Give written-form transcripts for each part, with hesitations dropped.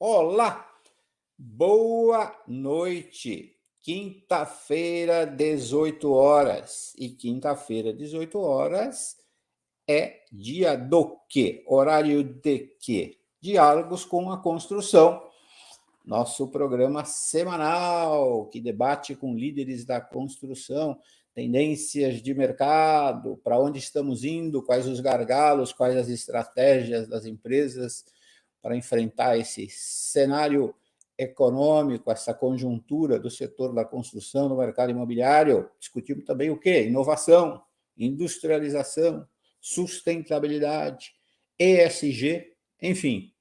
Olá, boa noite. Quinta-feira, 18 horas. E quinta-feira, 18 horas, é dia do quê? Horário de quê? Diálogos com a construção. Nosso programa semanal que debate com líderes da construção, tendências de mercado, para onde estamos indo, quais os gargalos, quais as estratégias das empresas para enfrentar esse cenário econômico, essa conjuntura do setor da construção no mercado imobiliário. Discutimos também o quê? Inovação, industrialização, sustentabilidade, ESG, enfim,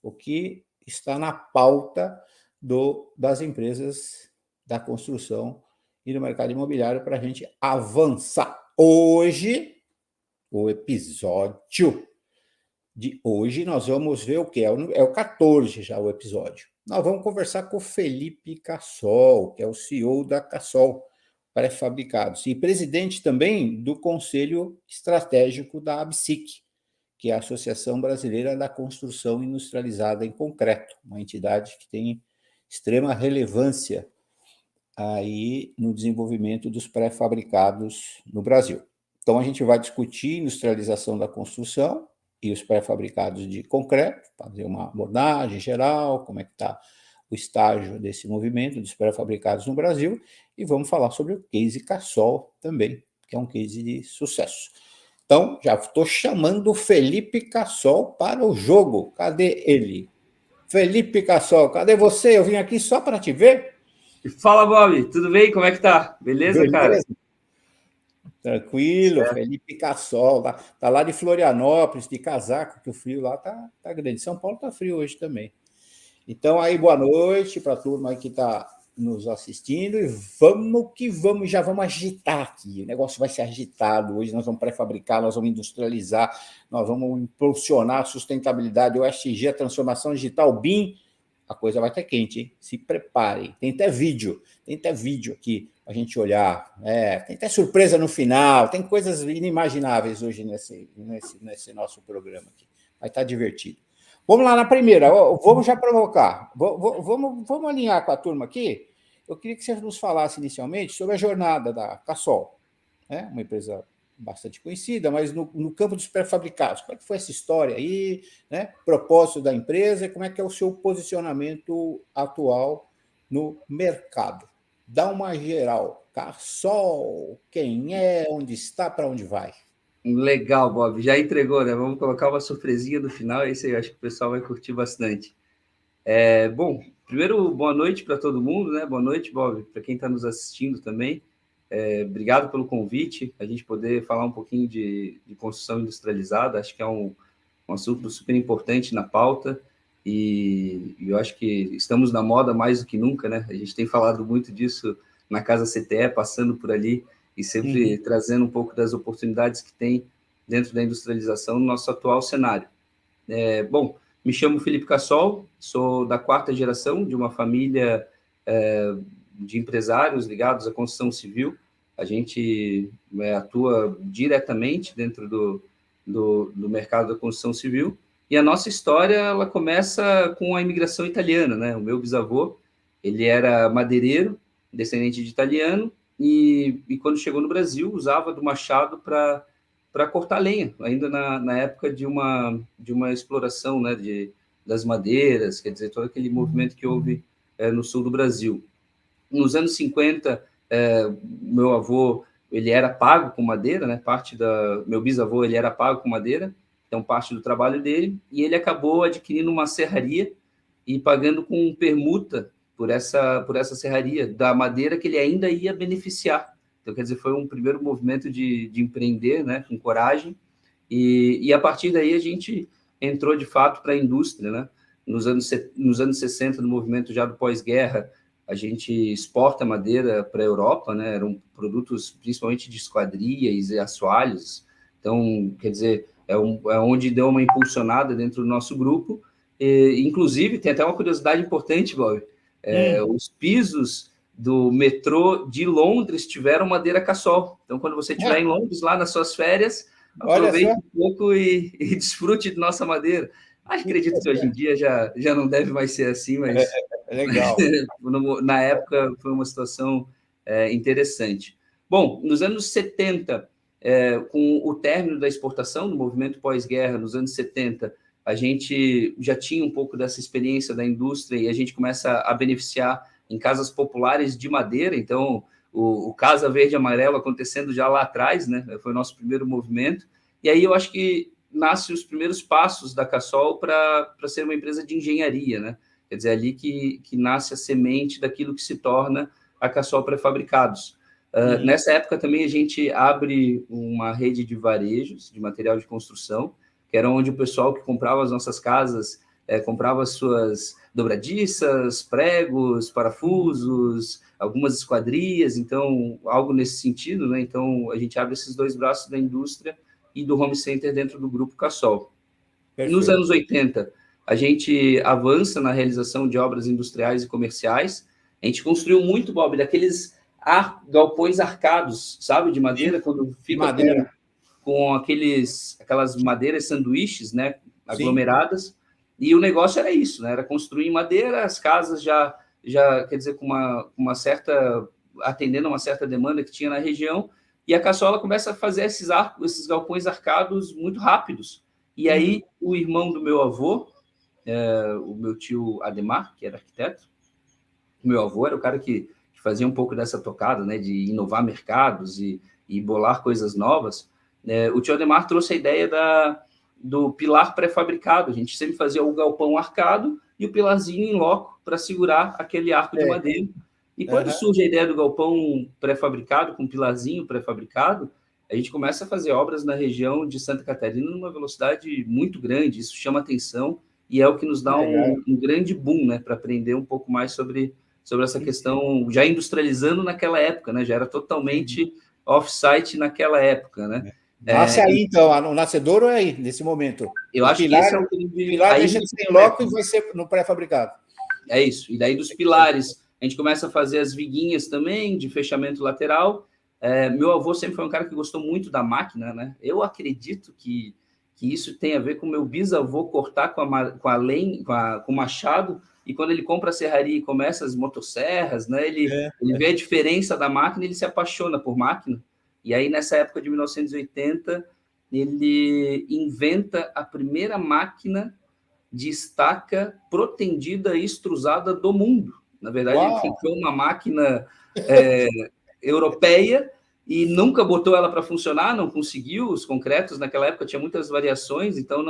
o que está na pauta das empresas da construção e do mercado imobiliário para a gente avançar. Hoje, o episódio de hoje, nós vamos ver o que? É o 14 já o episódio. Nós vamos conversar com o Felipe Cassol, que é o CEO da Cassol Pré-Fabricados e presidente também do Conselho Estratégico da ABSIC, que é a Associação Brasileira da Construção Industrializada em Concreto, uma entidade que tem extrema relevância aí no desenvolvimento dos pré-fabricados no Brasil. Então, a gente vai discutir industrialização da construção e os pré-fabricados de concreto, fazer uma abordagem geral, como é que está o estágio desse movimento dos pré-fabricados no Brasil, e vamos falar sobre o case Cassol também, que é um case de sucesso. Então, já estou chamando o Felipe Cassol para o jogo. Cadê ele? Felipe Cassol, cadê você? Eu vim aqui só para te ver. Fala, Bob, tudo bem? Como é que tá? Beleza, cara? Tranquilo, certo. Felipe Cassol, tá lá de Florianópolis, de casaco, que o frio lá tá grande. São Paulo tá frio hoje também. Então, aí, boa noite para a turma aí que está nos assistindo e vamos que vamos, já vamos agitar aqui. O negócio vai ser agitado. Hoje nós vamos pré-fabricar, nós vamos industrializar, nós vamos impulsionar a sustentabilidade, o ESG, a transformação digital, o BIM. A coisa vai estar quente, hein? Se preparem. Tem até vídeo aqui para a gente olhar. Tem até surpresa no final, tem coisas inimagináveis hoje nesse nosso programa aqui. Vai estar divertido. Vamos lá na primeira, vamos já provocar. Vamos alinhar com a turma aqui. Eu queria que você nos falasse inicialmente sobre a jornada da Cassol, né? Uma empresa bastante conhecida, mas no campo dos pré-fabricados. Como é que foi essa história aí, né? Propósito da empresa, como é que é o seu posicionamento atual no mercado? Dá uma geral. Cassol, quem é, onde está, para onde vai? Legal, Bob. Já entregou, né? Vamos colocar uma surpresinha no final, esse eu acho que o pessoal vai curtir bastante. Bom, primeiro, boa noite para todo mundo, né? Boa noite, Bob, para quem está nos assistindo também. Obrigado pelo convite, a gente poder falar um pouquinho de construção industrializada. Acho que é um assunto super importante na pauta e eu acho que estamos na moda mais do que nunca, né? A gente tem falado muito disso na Casa CTE, passando por ali e sempre trazendo um pouco das oportunidades que tem dentro da industrialização no nosso atual cenário. Bom, me chamo Felipe Cassol, sou da 4ª geração de uma família de empresários ligados à construção civil. A gente atua diretamente dentro do mercado da construção civil, e a nossa história ela começa com a imigração italiana, né? O meu bisavô, ele era madeireiro, descendente de italiano, e quando chegou no Brasil, usava do machado para cortar lenha, ainda na época de uma exploração, né, das madeiras, quer dizer, todo aquele movimento que houve no sul do Brasil. Nos anos 50, meu avô ele era pago com madeira, né? Meu bisavô ele era pago com madeira, então parte do trabalho dele, e ele acabou adquirindo uma serraria e pagando com permuta por essa serraria da madeira que ele ainda ia beneficiar. Então, quer dizer, foi um primeiro movimento de empreender, né? Com coragem, e a partir daí a gente entrou de fato para a indústria, né? Nos anos 60, no movimento já do pós-guerra, a gente exporta madeira para a Europa, né? Eram produtos principalmente de esquadrias e assoalhos. Então, quer dizer, é onde deu uma impulsionada dentro do nosso grupo. Inclusive, tem até uma curiosidade importante, Bob. Os pisos do metrô de Londres tiveram madeira Cassol. Então, quando você estiver em Londres, lá nas suas férias, aproveite um pouco e desfrute de nossa madeira. Acredito que hoje em dia já não deve mais ser assim, mas Legal. na época foi uma situação interessante. Bom, nos anos 70, com o término da exportação, do movimento pós-guerra, nos anos 70, a gente já tinha um pouco dessa experiência da indústria e a gente começa a beneficiar em casas populares de madeira. Então, o Casa Verde e Amarelo acontecendo já lá atrás, né? Foi o nosso primeiro movimento. E aí eu acho que nascem os primeiros passos da Cassol para ser uma empresa de engenharia, né? Quer dizer, ali que nasce a semente daquilo que se torna a Cassol Pré-Fabricados. Nessa época também a gente abre uma rede de varejos de material de construção, que era onde o pessoal que comprava as nossas casas comprava as suas dobradiças, pregos, parafusos, algumas esquadrias, então algo nesse sentido, né? Então a gente abre esses dois braços da indústria e do home center dentro do grupo Cassol. Perfeito. Nos anos 80, a gente avança na realização de obras industriais e comerciais. A gente construiu muito, Bob, daqueles galpões arcados, sabe, de madeira, quando fica com aquelas madeiras sanduíches, né, aglomeradas. Sim. E o negócio era isso, né, era construir em madeira, as casas já quer dizer, com uma certa, atendendo a uma certa demanda que tinha na região, e a Cassol começa a fazer esses galpões arcados muito rápidos. E aí, o irmão do meu avô, o meu tio Ademar, que era arquiteto, o meu avô era o cara que fazia um pouco dessa tocada, né, de inovar mercados e bolar coisas novas. O tio Ademar trouxe a ideia do pilar pré-fabricado. A gente sempre fazia o galpão arcado e o pilarzinho em loco para segurar aquele arco de madeira. E quando surge a ideia do galpão pré-fabricado, com pilarzinho pré-fabricado, a gente começa a fazer obras na região de Santa Catarina numa velocidade muito grande. Isso chama atenção e é o que nos dá um grande boom, né, para aprender um pouco mais sobre essa questão, já industrializando naquela época, né, já era totalmente off-site naquela época, né. Nasce aí, então, o nascedouro é aí, nesse momento. Eu acho que esse é o pilar deixa de ser em loco e vai ser no pré-fabricado. É isso. E daí dos pilares, a gente começa a fazer as viguinhas também, de fechamento lateral. Meu avô sempre foi um cara que gostou muito da máquina, né? Eu acredito que isso tem a ver com meu bisavô cortar com o machado, e quando ele compra a serraria e começa as motosserras, né? Ele vê a diferença da máquina e ele se apaixona por máquina. E aí, nessa época de 1980, ele inventa a primeira máquina de estaca protendida e extrusada do mundo. Na verdade, ele comprou uma máquina europeia e nunca botou ela para funcionar, não conseguiu. Os concretos, naquela época, tinha muitas variações, então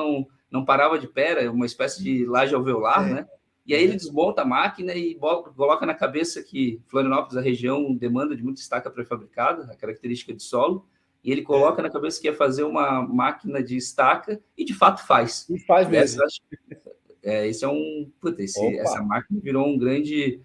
não parava de pé, era uma espécie de laje alveolar, né? E aí ele desmonta a máquina e coloca na cabeça que Florianópolis, a região, demanda de muita estaca pré-fabricada, a característica de solo, e ele coloca na cabeça que ia fazer uma máquina de estaca, e de fato faz. E faz mesmo. Essa máquina virou um grande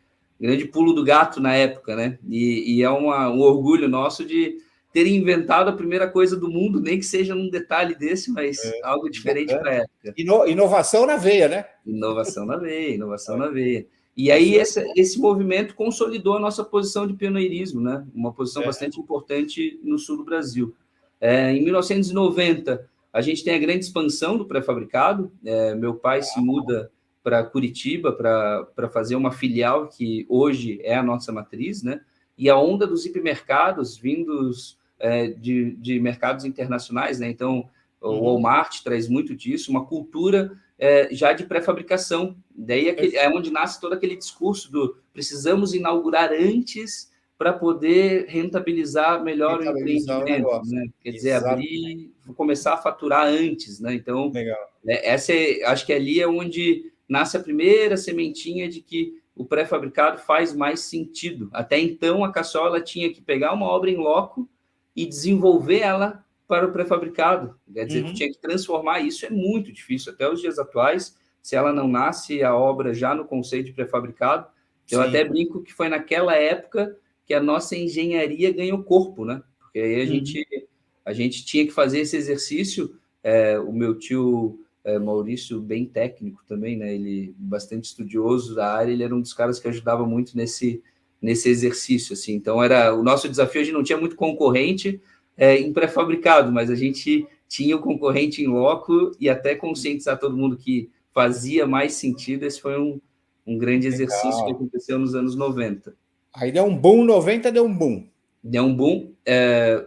pulo do gato na época, né? E é um orgulho nosso de ter inventado a primeira coisa do mundo, nem que seja num detalhe desse, mas algo diferente para a época. Inovação na veia, né? Inovação na veia. E aí esse movimento consolidou a nossa posição de pioneirismo, né? Uma posição bastante importante no sul do Brasil. Em 1990, a gente tem a grande expansão do pré-fabricado. Meu pai se muda para Curitiba para fazer uma filial que hoje é a nossa matriz, né? E a onda dos hipermercados vindos de mercados internacionais, né? Então, o Walmart traz muito disso, uma cultura já de pré-fabricação. Daí é onde nasce todo aquele discurso do precisamos inaugurar antes para poder rentabilizar melhor o empreendimento, né? Quer dizer, começar a faturar antes, né? Então, acho que ali é onde nasce a primeira sementinha de que o pré-fabricado faz mais sentido. Até então, a Cassol ela tinha que pegar uma obra em loco e desenvolver ela para o pré-fabricado. Quer dizer, tu tinha que transformar isso, é muito difícil. Até os dias atuais, se ela não nasce a obra já no conceito de pré-fabricado, eu até brinco que foi naquela época que a nossa engenharia ganhou corpo, né? Porque aí a gente tinha que fazer esse exercício. O meu tio Maurício, bem técnico também, né? Ele bastante estudioso da área, ele era um dos caras que ajudava muito nesse exercício, assim. Então, o nosso desafio, a gente não tinha muito concorrente em pré-fabricado, mas a gente tinha o concorrente em loco e até conscientizar todo mundo que fazia mais sentido. Esse foi um grande exercício que Legal. aconteceu nos anos 90. Aí deu um boom, 90 deu um boom. Deu um boom.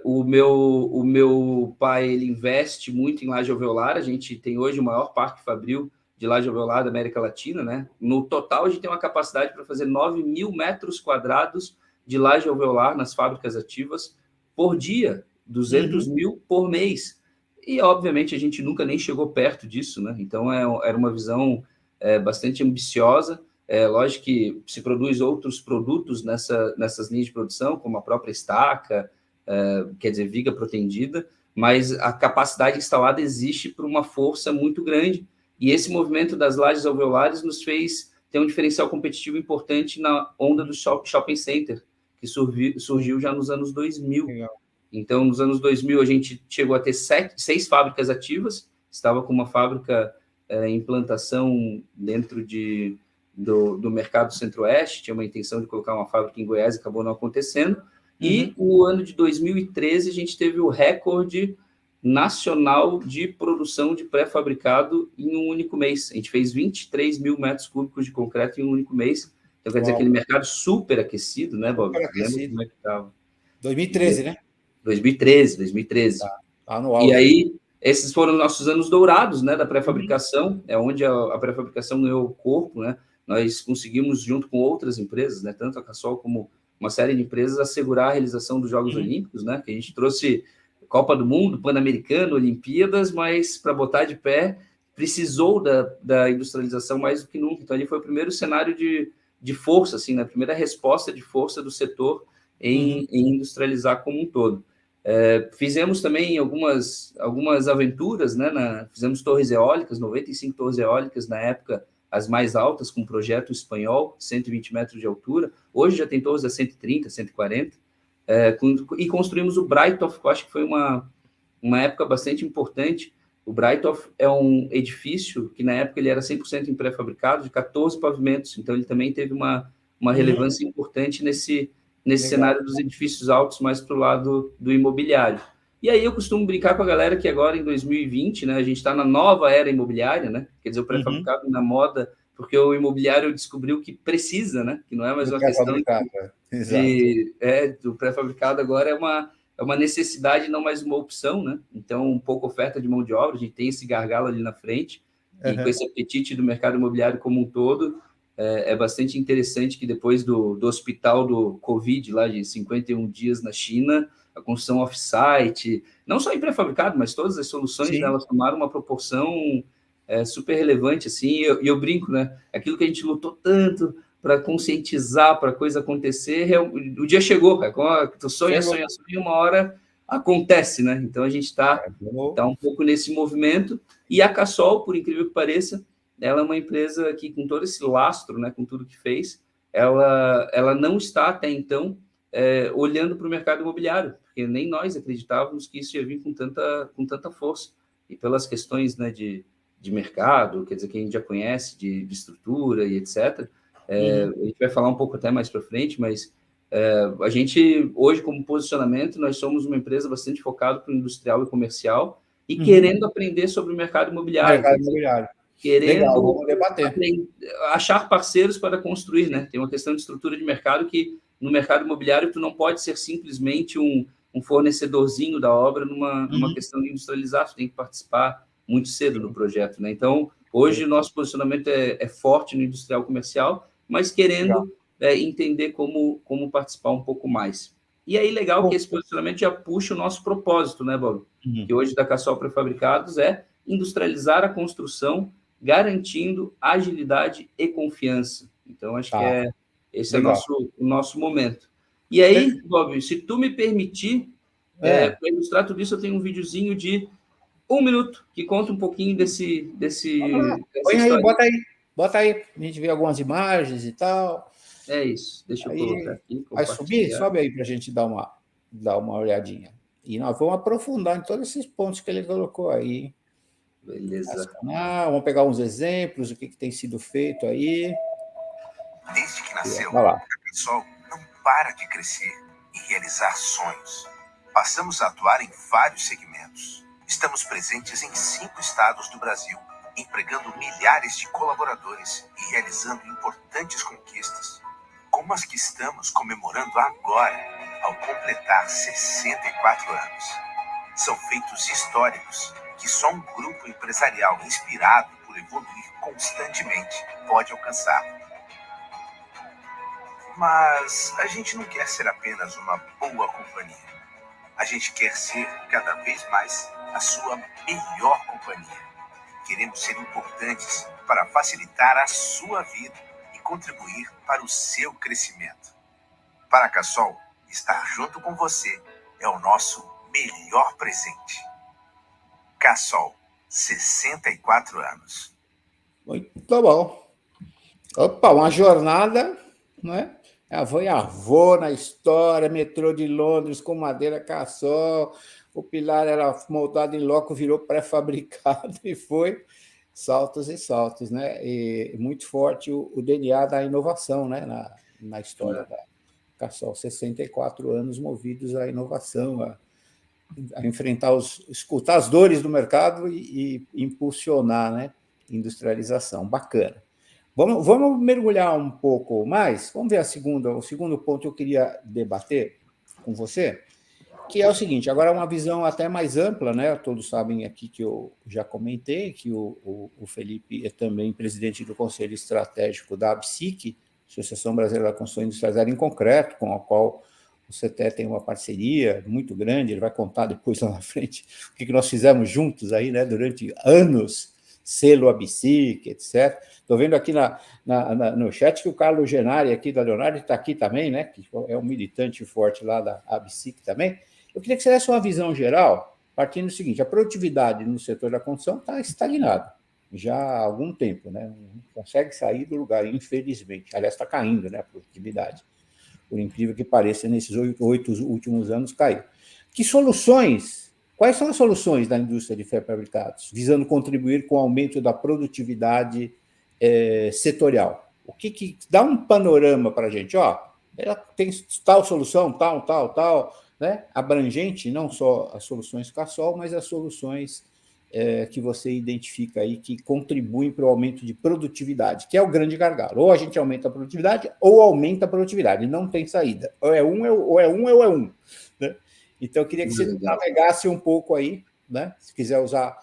O meu pai, ele investe muito em laje alveolar. A gente tem hoje o maior parque fabril de laje alveolar da América Latina, né? No total, a gente tem uma capacidade para fazer 9.000 metros quadrados de laje alveolar nas fábricas ativas por dia, 200 mil por mês. E, obviamente, a gente nunca nem chegou perto disso, né? Então, era uma visão bastante ambiciosa. É lógico que se produz outros produtos nessas linhas de produção, como a própria estaca, quer dizer, viga protendida, mas a capacidade instalada existe por uma força muito grande. E esse movimento das lajes alveolares nos fez ter um diferencial competitivo importante na onda do shopping center, que surgiu já nos anos 2000. Legal. Então, nos anos 2000, a gente chegou a ter 6 fábricas ativas, estava com uma fábrica em implantação dentro do mercado centro-oeste, tinha uma intenção de colocar uma fábrica em Goiás, acabou não acontecendo. E o ano de 2013, a gente teve o recorde nacional de produção de pré-fabricado em um único mês. A gente fez 23 mil metros cúbicos de concreto em um único mês. Então, quer dizer, aquele mercado super aquecido, né, Bob? Lembra como é que estava? 2013, né? 2013. Tá no E auge. aí, esses foram nossos anos dourados, né, da pré-fabricação, é onde a pré-fabricação ganhou corpo, né? Nós conseguimos, junto com outras empresas, né, tanto a Cassol como uma série de empresas, assegurar a realização dos Jogos Olímpicos, né? Que a gente trouxe Copa do Mundo, Pan-Americano, Olimpíadas, mas para botar de pé precisou da industrialização mais do que nunca. Então, ali foi o primeiro cenário de força, assim, né? A primeira resposta de força do setor em industrializar como um todo. Fizemos também algumas aventuras, né? Fizemos torres eólicas, 95 torres eólicas na época, as mais altas, com um projeto espanhol, 120 metros de altura. Hoje já tem torres a 130, 140. E construímos o Breithof, que eu acho que foi uma época bastante importante. O Breithof é um edifício que, na época, ele era 100% em pré-fabricado, de 14 pavimentos. Então, ele também teve uma relevância importante nesse cenário dos edifícios altos, mais para o lado do imobiliário. E aí eu costumo brincar com a galera que agora, em 2020, né, a gente está na nova era imobiliária, né? Quer dizer, o pré-fabricado na moda, porque o imobiliário descobriu que precisa, né? Que não é mais uma questão do pré-fabricado, agora é uma necessidade, não mais uma opção, né? Então, um pouco oferta de mão de obra, a gente tem esse gargalo ali na frente, e com esse apetite do mercado imobiliário como um todo, é bastante interessante que depois do hospital do Covid, lá de 51 dias na China, a construção off-site, não só em pré-fabricado, mas todas as soluções, né, elas tomaram uma proporção super relevante, assim, e eu brinco, né? Aquilo que a gente lutou tanto para conscientizar, para a coisa acontecer, o dia chegou, cara. Como tu sonha, uma hora acontece, né? Então a gente está um pouco nesse movimento. E a Cassol, por incrível que pareça, ela é uma empresa que, com todo esse lastro, né, com tudo que fez, ela não está até então olhando para o mercado imobiliário, porque nem nós acreditávamos que isso ia vir com tanta força. E pelas questões, né, de mercado, quer dizer, que a gente já conhece, de estrutura e etc., a gente vai falar um pouco até mais para frente, mas a gente, hoje, como posicionamento, nós somos uma empresa bastante focada para o industrial e comercial e querendo aprender sobre o mercado imobiliário. Querendo vamos debater. Achar parceiros para construir, né? Tem uma questão de estrutura de mercado que, no mercado imobiliário, tu não pode ser simplesmente um fornecedorzinho da obra numa questão de industrializar, tu tem que participar muito cedo do projeto, né? Então, hoje, o nosso posicionamento é forte no industrial comercial, mas querendo entender como participar um pouco mais. E aí, legal que esse posicionamento já puxa o nosso propósito, né, Bob? Que hoje da Cassol Pré-Fabricados é industrializar a construção, garantindo agilidade e confiança. Então, acho que esse é o nosso momento. E aí, Bob, se tu me permitir, para ilustrar tudo isso, eu tenho um videozinho de 1 minuto, que conta um pouquinho dessa Põe aí, história. bota aí, a gente vê algumas imagens e tal. É isso, deixa eu colocar aqui. Vai subir? Sobe aí para a gente dar uma olhadinha. E nós vamos aprofundar em todos esses pontos que ele colocou aí. Beleza. Vamos pegar uns exemplos, o que tem sido feito aí. Desde que nasceu, a Cassol não para de crescer e realizar sonhos. Passamos a atuar em vários segmentos. Estamos presentes em 5 estados do Brasil empregando milhares de colaboradores e realizando importantes conquistas, como as que estamos comemorando agora, ao completar 64 anos. São feitos históricos que só um grupo empresarial inspirado por evoluir constantemente pode alcançar. Mas a gente não quer ser apenas uma boa companhia. A gente quer ser cada vez mais a sua melhor companhia. Queremos ser importantes para facilitar a sua vida e contribuir para o seu crescimento. Para a Cassol, estar junto com você é o nosso melhor presente. Cassol, 64 anos. Muito bom. Opa, uma jornada, né? Avô na história, metrô de Londres com madeira Cassol, o pilar era montado em loco, virou pré-fabricado e foi saltos e saltos, né? E muito forte o DNA da inovação, né? Na história da Cassol, 64 anos movidos à inovação, a enfrentar escutar as dores do mercado e impulsionar, né? Industrialização. Bacana. Vamos mergulhar um pouco mais. Vamos ver o segundo ponto que eu queria debater com você, que é o seguinte: agora uma visão até mais ampla, né? Todos sabem aqui que eu já comentei que o Felipe é também presidente do Conselho Estratégico da ABSIC, Associação Brasileira da Construção Industrializada em Concreto, com a qual o CTE tem uma parceria muito grande. Ele vai contar depois lá na frente o que nós fizemos juntos aí, né? Durante anos. Selo ABSIC, etc. Estou vendo aqui no chat que o Carlos Genari, aqui da Leonardo, está aqui também, né? Que é um militante forte lá da ABSIC também. Eu queria que você desse uma visão geral, partindo do seguinte: a produtividade no setor da construção está estagnada já há algum tempo, né? Não consegue sair do lugar, infelizmente. Aliás, está caindo, né? A produtividade. Por incrível que pareça, nesses 8 últimos anos caiu. Que soluções? Quais são as soluções da indústria de pré-fabricados, visando contribuir com o aumento da produtividade setorial? O que dá um panorama para a gente? Ela tem tal solução, tal, né? Abrangente, não só as soluções Cassol, mas as soluções que você identifica aí que contribuem para o aumento de produtividade, que é o grande gargalo. Ou a gente aumenta a produtividade, ou aumenta a produtividade. Não tem saída. Ou é um, ou é um. Né? Então, eu queria que você navegasse um pouco aí, né? Se quiser usar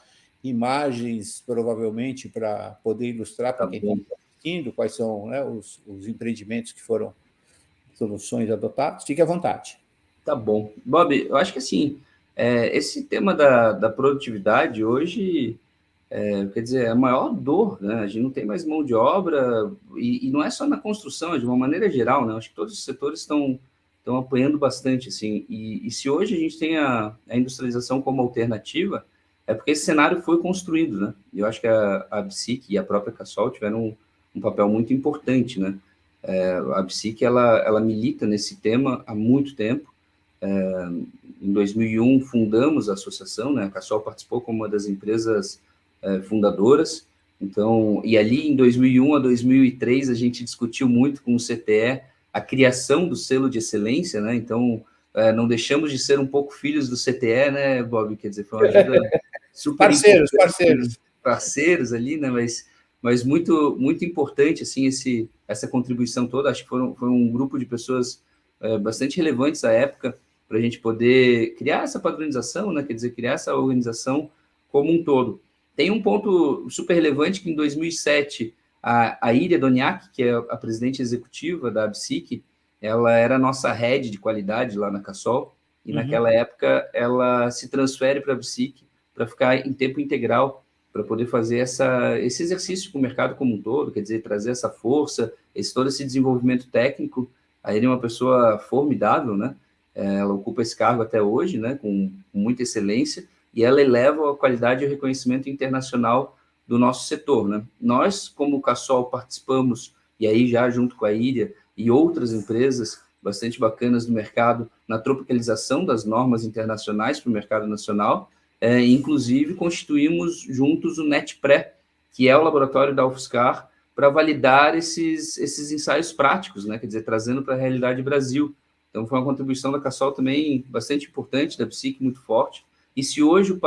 imagens, provavelmente, para poder ilustrar para quem está assistindo quais são, né, os empreendimentos que foram soluções adotadas, fique à vontade. Tá bom. Bob, eu acho que assim, esse tema da produtividade hoje, quer dizer, é a maior dor, né? A gente não tem mais mão de obra, e não é só na construção, é de uma maneira geral, né? Acho que todos os setores estão apoiando bastante, assim, e se hoje a gente tem a industrialização como alternativa, é porque esse cenário foi construído, né? E eu acho que a ABSIC e a própria Cassol tiveram um papel muito importante, né? A ABSIC, ela milita nesse tema há muito tempo. Em 2001, fundamos a associação, né? A Cassol participou como uma das empresas fundadoras. Então, e ali em 2001 a 2003, a gente discutiu muito com o CTE a criação do selo de excelência, né? Então, não deixamos de ser um pouco filhos do CTE, né, Bob? Quer dizer, foi uma ajuda super parceiros ali, né? Mas muito, muito importante, assim, essa contribuição toda. Acho que foi um grupo de pessoas bastante relevantes à época para a gente poder criar essa padronização, né? Quer dizer, criar essa organização como um todo. Tem um ponto super relevante que em 2007 a Iria Doniak, que é a presidente executiva da ABSIC, ela era a nossa head de qualidade lá na Cassol, e naquela época ela se transfere para a ABSIC para ficar em tempo integral, para poder fazer esse exercício com o mercado como um todo, quer dizer, trazer essa força, todo esse desenvolvimento técnico. A Iria é uma pessoa formidável, né? Ela ocupa esse cargo até hoje, né? Com muita excelência, e ela eleva a qualidade e o reconhecimento internacional do nosso setor, né? Nós, como Cassol, participamos, e aí já junto com a Iria e outras empresas bastante bacanas do mercado, na tropicalização das normas internacionais para o mercado nacional, inclusive constituímos juntos o NetPré, que é o laboratório da UFSCar, para validar esses ensaios práticos, né? Quer dizer, trazendo para a realidade Brasil. Então, foi uma contribuição da Cassol também bastante importante, da ABSIC muito forte. E se hoje o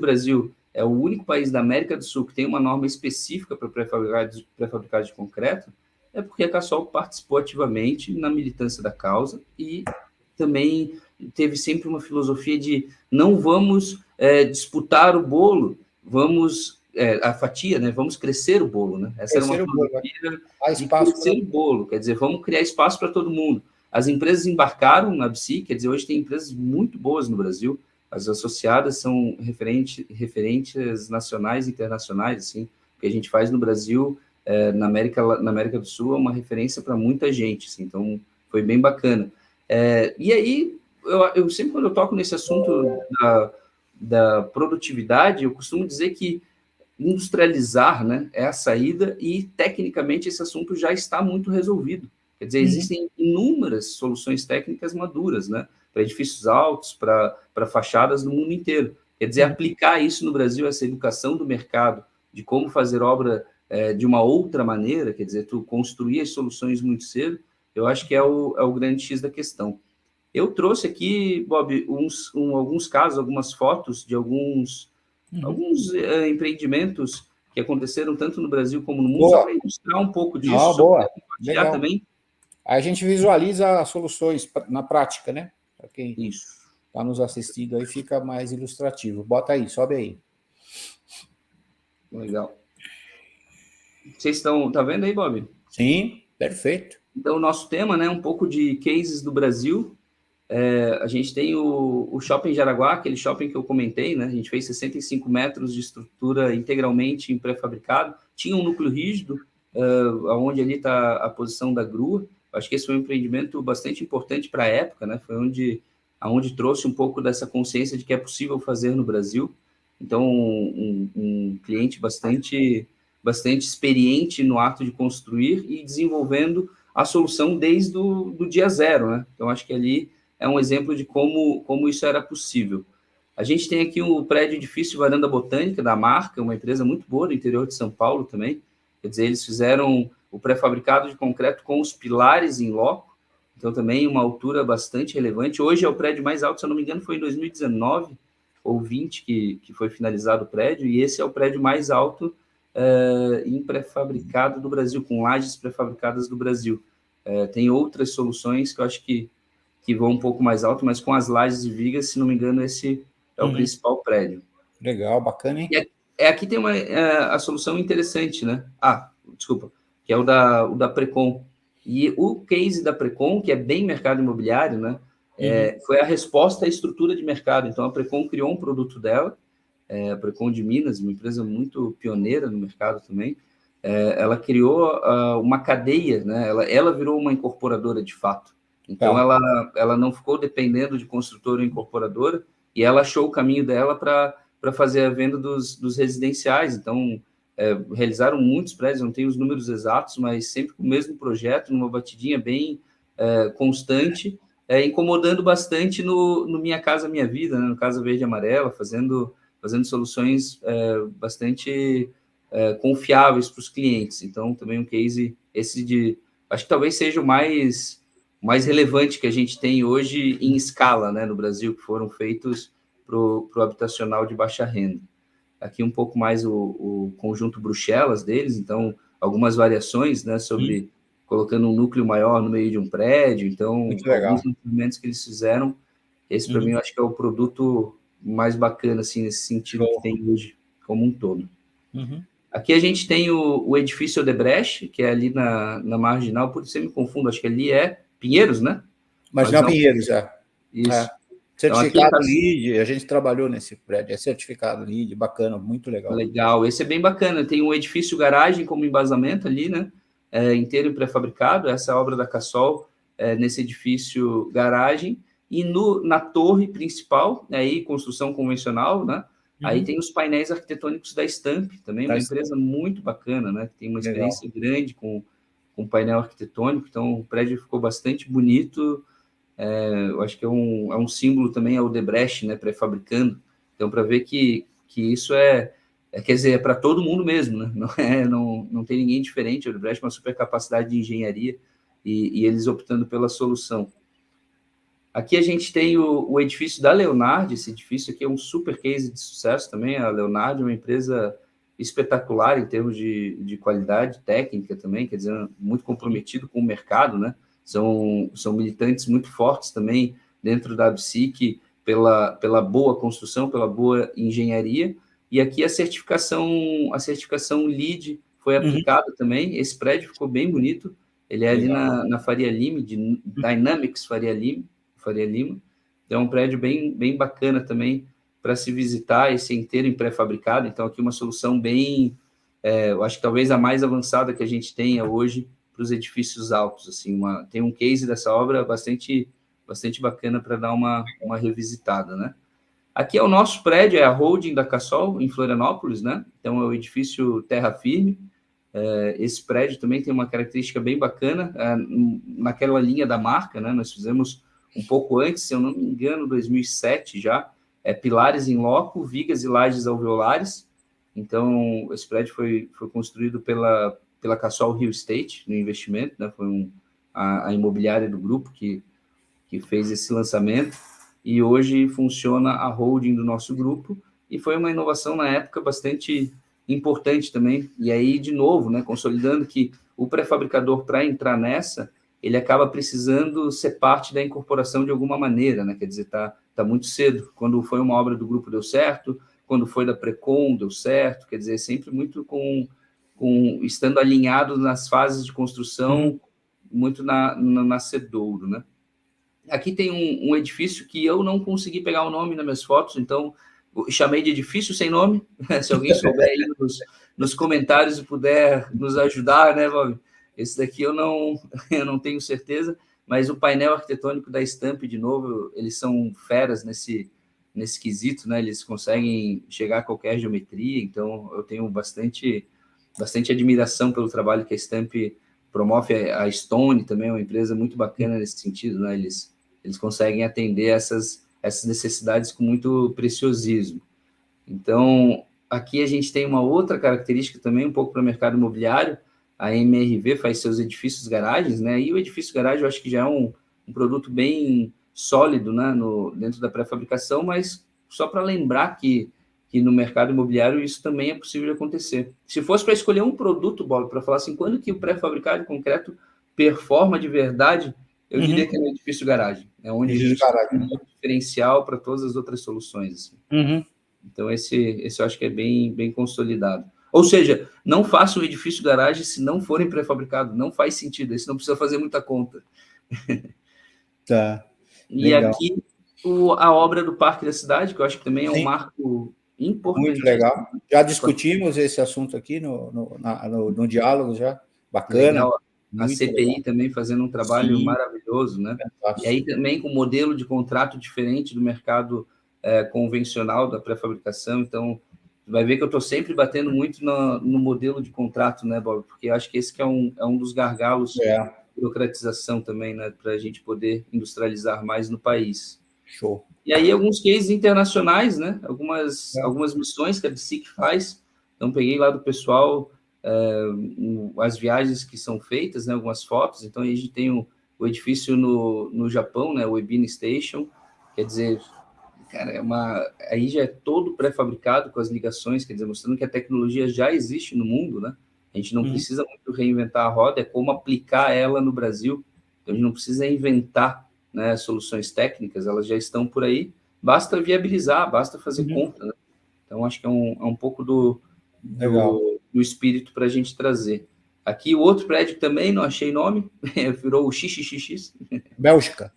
Brasil é o único país da América do Sul que tem uma norma específica para pré-fabricados de concreto, é porque a Cassol participou ativamente na militância da causa e também teve sempre uma filosofia de não vamos disputar o bolo, vamos a fatia, né? Vamos crescer o bolo, né? Essa era uma filosofia de crescer o bolo, quer dizer, vamos criar espaço para todo mundo. As empresas embarcaram na BC, quer dizer, hoje tem empresas muito boas no Brasil, as associadas são referentes nacionais e internacionais, assim, o que a gente faz no Brasil, na América do Sul, é uma referência para muita gente, assim, então foi bem bacana. E aí, eu sempre, quando eu toco nesse assunto da produtividade, eu costumo dizer que industrializar, né, é a saída e, tecnicamente, esse assunto já está muito resolvido. Quer dizer, existem inúmeras soluções técnicas maduras, né, para edifícios altos, para fachadas no mundo inteiro. Quer dizer, aplicar isso no Brasil, essa educação do mercado, de como fazer obra de uma outra maneira, quer dizer, tu construir as soluções muito cedo, eu acho que é o grande X da questão. Eu trouxe aqui, Bob, alguns casos, algumas fotos de alguns empreendimentos que aconteceram tanto no Brasil como no mundo, só para ilustrar um pouco disso. Boa, legal. Também. A gente visualiza as soluções na prática, né? Para quem está nos assistindo aí, fica mais ilustrativo. Bota aí, sobe aí. Legal. Vocês tá vendo aí, Bob? Sim, perfeito. Então, o nosso tema, né, um pouco de cases do Brasil. A gente tem o Shopping Jaraguá, aquele shopping que eu comentei, né? A gente fez 65 metros de estrutura integralmente em pré-fabricado. Tinha um núcleo rígido, onde ali está a posição da grua. Acho que esse foi um empreendimento bastante importante para a época, né? Foi onde trouxe um pouco dessa consciência de que é possível fazer no Brasil. Então, um cliente bastante experiente no ato de construir e desenvolvendo a solução desde do dia zero, né? Então, acho que ali é um exemplo de como isso era possível. A gente tem aqui o prédio edifício Varanda Botânica, da Marca, uma empresa muito boa do interior de São Paulo também. Quer dizer, eles fizeram o pré-fabricado de concreto com os pilares em loco, então também uma altura bastante relevante. Hoje é o prédio mais alto, se eu não me engano, foi em 2019 ou 20 que foi finalizado o prédio, e esse é o prédio mais alto em pré-fabricado do Brasil, com lajes pré-fabricadas do Brasil. Tem outras soluções que eu acho que vão um pouco mais alto, mas com as lajes de vigas, se não me engano, esse é o principal prédio. Legal, bacana, hein? Aqui tem a solução interessante, né? Desculpa, que é o da Precon. E o case da Precon, que é bem mercado imobiliário, né? Foi a resposta à estrutura de mercado. Então, a Precon criou um produto dela, a Precon de Minas, uma empresa muito pioneira no mercado também. Ela criou uma cadeia, né? Ela virou uma incorporadora de fato. Então, ela não ficou dependendo de construtora ou incorporadora, e ela achou o caminho dela para fazer a venda dos residenciais. Então, realizaram muitos prédios, não tenho os números exatos, mas sempre com o mesmo projeto, numa batidinha bem constante, incomodando bastante no Minha Casa Minha Vida, né? No Casa Verde e Amarela, fazendo soluções bastante confiáveis para os clientes. Então, também um case esse acho que talvez seja o mais relevante que a gente tem hoje em escala, né, no Brasil, que foram feitos para o habitacional de baixa renda. Aqui um pouco mais o conjunto Bruxelas deles, então algumas variações, né, sobre colocando um núcleo maior no meio de um prédio, então alguns movimentos que eles fizeram. Esse para mim eu acho que é o produto mais bacana assim nesse sentido que tem hoje como um todo. Aqui a gente tem o edifício Odebrecht, que é ali na Marginal, por isso eu me confundo, acho que ali é Pinheiros, né? Marginal Pinheiros, Isso. Certificado então, LEED, a gente trabalhou nesse prédio, é certificado LEED, bacana, muito legal. Legal, esse é bem bacana, tem um edifício garagem como embasamento ali, né? Inteiro pré-fabricado, essa é a obra da Cassol, nesse edifício garagem, e na torre principal, aí construção convencional, né? Aí tem os painéis arquitetônicos da Stamp, também uma empresa muito bacana, né? Que tem uma experiência grande com painel arquitetônico, então o prédio ficou bastante bonito. Eu acho que é um símbolo também ao Odebrecht, né? Pré-fabricando. Então, para ver que isso quer dizer, é para todo mundo mesmo, né? Não tem ninguém diferente. O Odebrecht é uma super capacidade de engenharia e eles optando pela solução. Aqui a gente tem o edifício da Leonardo. Esse edifício aqui é um super case de sucesso também. A Leonardo é uma empresa espetacular em termos de qualidade técnica também, quer dizer, muito comprometido com o mercado, né? São militantes muito fortes também dentro da ABSIC pela boa construção, pela boa engenharia. E aqui a certificação LEED foi aplicada também. Esse prédio ficou bem bonito. Ele é ali na Faria Lima, de Dynamics Faria Lima. Então, é um prédio bem bacana também para se visitar e ser inteiro em pré-fabricado. Então, aqui uma solução bem, eu acho que talvez a mais avançada que a gente tenha hoje para os edifícios altos. Assim, tem um case dessa obra bastante bacana para dar uma revisitada, né? Aqui é o nosso prédio, é a holding da Cassol, em Florianópolis, né? Então, é o edifício Terra Firme. Esse prédio também tem uma característica bem bacana, naquela linha da marca, né? Nós fizemos um pouco antes, se eu não me engano, 2007 já, pilares em loco, vigas e lajes alveolares. Então, esse prédio foi construído pela Cassol Real Estate, no investimento, né? Foi a imobiliária do grupo que fez esse lançamento, e hoje funciona a holding do nosso grupo, e foi uma inovação na época bastante importante também. E aí, de novo, né, consolidando que o pré-fabricador, para entrar nessa, ele acaba precisando ser parte da incorporação de alguma maneira, né? Quer dizer, tá muito cedo. Quando foi uma obra do grupo, deu certo. Quando foi da Precon, deu certo. Quer dizer, sempre muito estando alinhado nas fases de construção, muito na nascedouro, né? Aqui tem um edifício que eu não consegui pegar o nome nas minhas fotos, então chamei de edifício sem nome. Se alguém souber aí nos comentários e puder nos ajudar, né, Bob? Esse daqui eu não tenho certeza, mas o painel arquitetônico da Stamp, de novo, eles são feras nesse quesito, né? Eles conseguem chegar a qualquer geometria, então eu tenho bastante admiração pelo trabalho que a Stamp promove. A Stone também é uma empresa muito bacana nesse sentido, né? Eles conseguem atender essas necessidades com muito preciosismo. Então, aqui a gente tem uma outra característica também, um pouco para o mercado imobiliário. A MRV faz seus edifícios garagens, né? E o edifício garagem eu acho que já é um produto bem sólido, né? Dentro da pré-fabricação, mas só para lembrar que no mercado imobiliário isso também é possível de acontecer. Se fosse para escolher um produto, Bob, para falar assim, quando que o pré-fabricado de concreto performa de verdade, eu diria que é no edifício garagem. É onde a gente tem um diferencial para todas as outras soluções. Assim. Então, esse eu acho que é bem consolidado. Ou seja, não faça um edifício garagem se não forem pré-fabricado. Não faz sentido. Esse não precisa fazer muita conta. Tá. E legal. Aqui, a obra do Parque da Cidade, que eu acho que também é um marco importante. Muito legal. Já discutimos esse assunto aqui no diálogo já. Bacana. Legal. A CPI legal. Também fazendo um trabalho maravilhoso, né? Fantástico. E aí também com modelo de contrato diferente do mercado convencional da pré-fabricação. Então, vai ver que eu estou sempre batendo muito no modelo de contrato, né, Bob? Porque eu acho que esse que é um dos gargalos de burocratização também, né? Para a gente poder industrializar mais no país. Show. E aí alguns cases internacionais, né? Algumas missões que a BSIC faz. Então, peguei lá do pessoal as viagens que são feitas, né? Algumas fotos. Então, aí a gente tem o edifício no Japão, né? O Ebina Station. Quer dizer, cara, aí já é todo pré-fabricado com as ligações, quer dizer, mostrando que a tecnologia já existe no mundo, né? A gente não precisa muito reinventar a roda, é como aplicar ela no Brasil. Então, a gente não precisa inventar, né, soluções técnicas, elas já estão por aí, basta viabilizar, basta fazer conta, né? Então, acho que é um pouco do espírito para a gente trazer. Aqui, o outro prédio também, não achei nome, virou o XXX. Bélgica.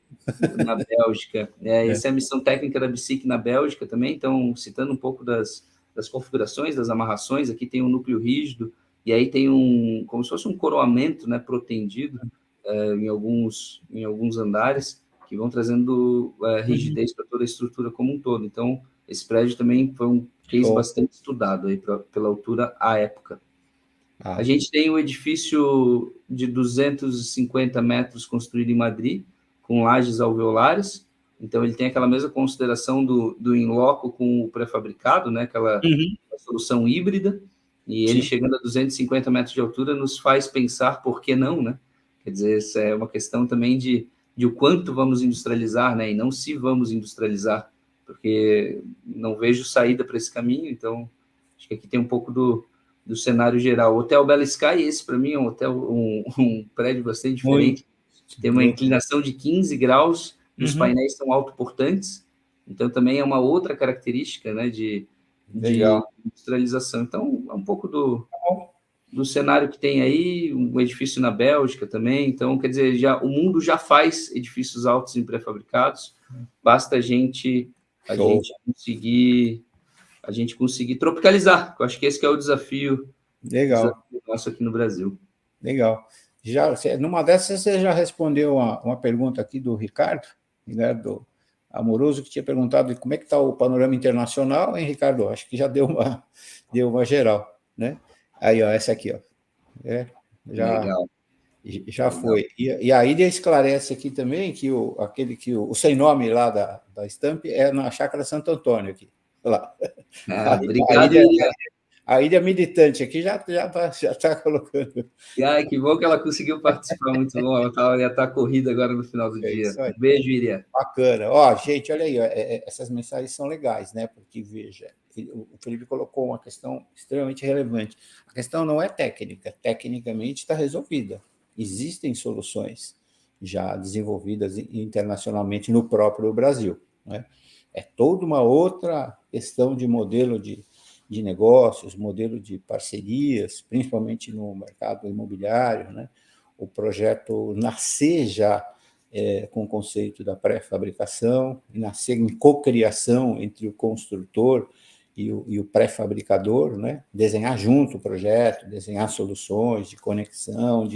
Na Bélgica. Essa é a missão técnica da BSIC na Bélgica também, então, citando um pouco das configurações, das amarrações, aqui tem um núcleo rígido, e aí tem como se fosse um coroamento, né, protendido em alguns andares, que vão trazendo rigidez para toda a estrutura como um todo. Então, esse prédio também foi um case bastante estudado aí pela altura à época. A gente tem um edifício de 250 metros construído em Madrid, com lajes alveolares. Então, ele tem aquela mesma consideração do in loco com o pré-fabricado, né? Aquela solução híbrida. E ele chegando a 250 metros de altura nos faz pensar por que não, né? Quer dizer, isso é uma questão também de de o quanto vamos industrializar, né, e não se vamos industrializar, porque não vejo saída para esse caminho, então acho que aqui tem um pouco do cenário geral. O Hotel Bela Sky, esse para mim é um hotel, um prédio bastante diferente, tem uma inclinação de 15 graus, e os painéis são autoportantes, então também é uma outra característica, né, de industrialização. Então, é um pouco do cenário que tem aí, um edifício na Bélgica também, então, quer dizer, o mundo já faz edifícios altos em pré-fabricados, basta a gente conseguir tropicalizar, eu acho que esse que é o desafio nosso aqui no Brasil. Legal. Numa dessas, você já respondeu uma pergunta aqui do Ricardo Amoroso, que tinha perguntado como é que está o panorama internacional, hein, Ricardo? Acho que já deu uma geral, né? Aí, ó, essa aqui, ó. Já foi. E a Ilha esclarece aqui também que o sem nome lá da Stamp é na Chácara Santo Antônio aqui. Lá. Obrigado, a Ilha militante aqui já tá colocando. Que bom que ela conseguiu participar, muito bom. Ela já está corrida agora no final do dia. Um beijo, Iria. Bacana. Gente, olha aí, essas mensagens são legais, né? Porque, veja, o Felipe colocou uma questão extremamente relevante. A questão não é técnica, tecnicamente está resolvida. Existem soluções já desenvolvidas internacionalmente no próprio Brasil, né? É toda uma outra questão de modelo de negócios, modelo de parcerias, principalmente no mercado imobiliário, né? O projeto nascer já com o conceito da pré-fabricação, e nascer em cocriação entre o construtor e o pré-fabricador, né? Desenhar junto o projeto, desenhar soluções de conexão,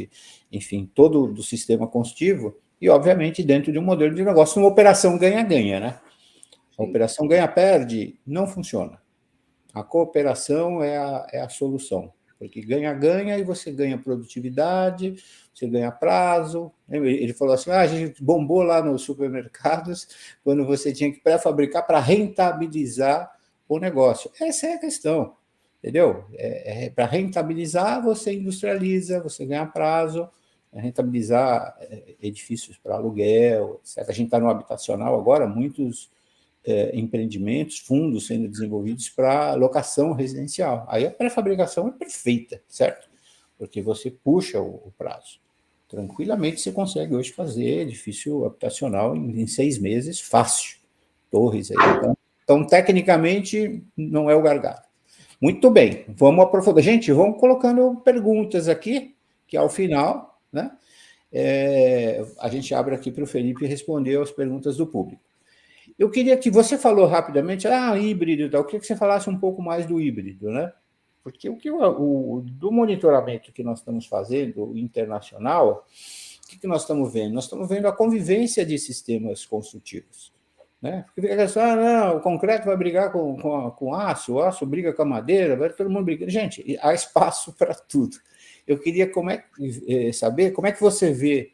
enfim, todo o sistema construtivo, e, obviamente, dentro de um modelo de negócio, uma operação ganha-ganha, né? A operação ganha-perde não funciona. A cooperação é a solução, porque ganha-ganha e você ganha produtividade, você ganha prazo. Ele falou assim, a gente bombou lá nos supermercados quando você tinha que pré-fabricar para rentabilizar o negócio. Essa é a questão, entendeu? Para rentabilizar, você industrializa, você ganha prazo, rentabilizar edifícios para aluguel, etc. A gente está no habitacional agora, muitos empreendimentos, fundos sendo desenvolvidos para locação residencial. Aí a pré-fabricação é perfeita, certo? Porque você puxa o prazo. Tranquilamente você consegue hoje fazer edifício habitacional em 6 meses, fácil. Torres aí. Então, tecnicamente, não é o gargalo. Muito bem, vamos aprofundar. Gente, vamos colocando perguntas aqui, que ao final, né, a gente abre aqui para o Felipe responder as perguntas do público. Eu queria que você falou rapidamente, híbrido e tal, eu queria que você falasse um pouco mais do híbrido, né? Porque do monitoramento que nós estamos fazendo, internacional, o que nós estamos vendo? Nós estamos vendo a convivência de sistemas construtivos, né? Porque fica assim, não, o concreto vai brigar com aço, o aço briga com a madeira, vai todo mundo brigando. Gente, há espaço para tudo. Eu queria saber como é que você vê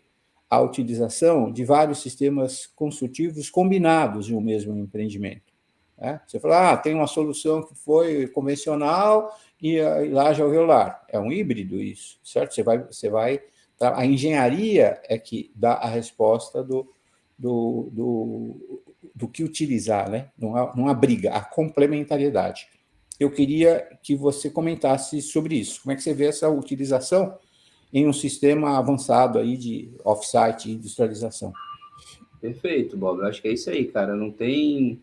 a utilização de vários sistemas construtivos combinados em um mesmo empreendimento, né? Você fala, tem uma solução que foi convencional e lá já ouviu lar. É um híbrido isso, certo? A engenharia é que dá a resposta do que utilizar, né? Não há briga, há complementariedade. Eu queria que você comentasse sobre isso. Como é que você vê essa utilização em um sistema avançado aí de off-site industrialização? Perfeito, Bob. Eu acho que é isso aí, cara. Não tem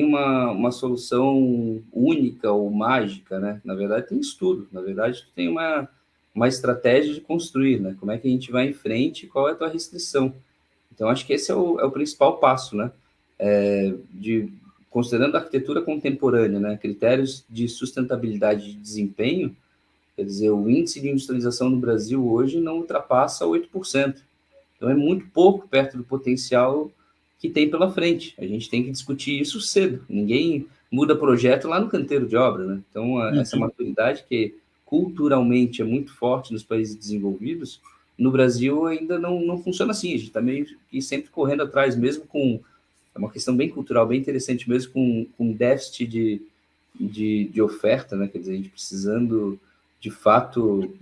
uma solução única ou mágica, né? Na verdade, tem estudo. Na verdade, tem uma estratégia de construir, né? Como é que a gente vai em frente, qual é a tua restrição. Então, acho que esse é o principal passo, né? Considerando a arquitetura contemporânea, né? Critérios de sustentabilidade de desempenho, quer dizer, o índice de industrialização no Brasil hoje não ultrapassa 8%. Então, é muito pouco perto do potencial que tem pela frente. A gente tem que discutir isso cedo. Ninguém muda projeto lá no canteiro de obra, né? Então, essa maturidade que culturalmente é muito forte nos países desenvolvidos, no Brasil ainda não funciona assim. A gente está meio que sempre correndo atrás, mesmo com... É uma questão bem cultural, bem interessante, mesmo com déficit de oferta, né? Quer dizer, a gente precisando, de fato,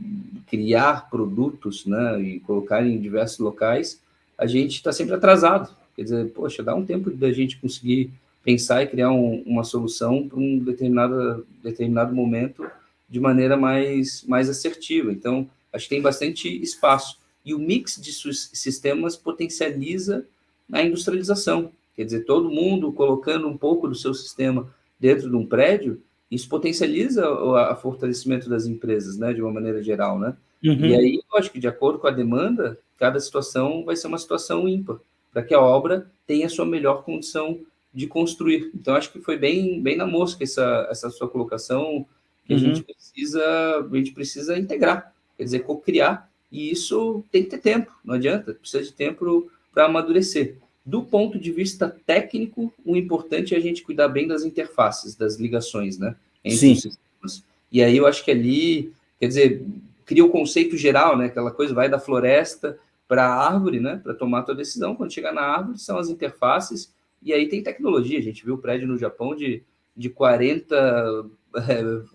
criar produtos, né? E colocar em diversos locais, a gente está sempre atrasado. Quer dizer, poxa, dá um tempo da gente conseguir pensar e criar uma solução para um determinado momento de maneira mais assertiva. Então, acho que tem bastante espaço. E o mix de sistemas potencializa a industrialização. Quer dizer, todo mundo colocando um pouco do seu sistema dentro de um prédio, isso potencializa o fortalecimento das empresas, né, de uma maneira geral, né? Uhum. E aí, eu acho que de acordo com a demanda, cada situação vai ser uma situação ímpar, para que a obra tenha a sua melhor condição de construir. Então, acho que foi bem na mosca essa sua colocação, que a gente precisa integrar, quer dizer, co-criar, e isso tem que ter tempo, não adianta, precisa de tempo para amadurecer. Do ponto de vista técnico, o importante é a gente cuidar bem das interfaces, das ligações, né, entre os sistemas. E aí eu acho que ali, quer dizer, cria o conceito geral, né, aquela coisa, vai da floresta para a árvore, né, para tomar a tua decisão. Quando chegar na árvore, são as interfaces, e aí tem tecnologia. A gente viu o prédio no Japão de 40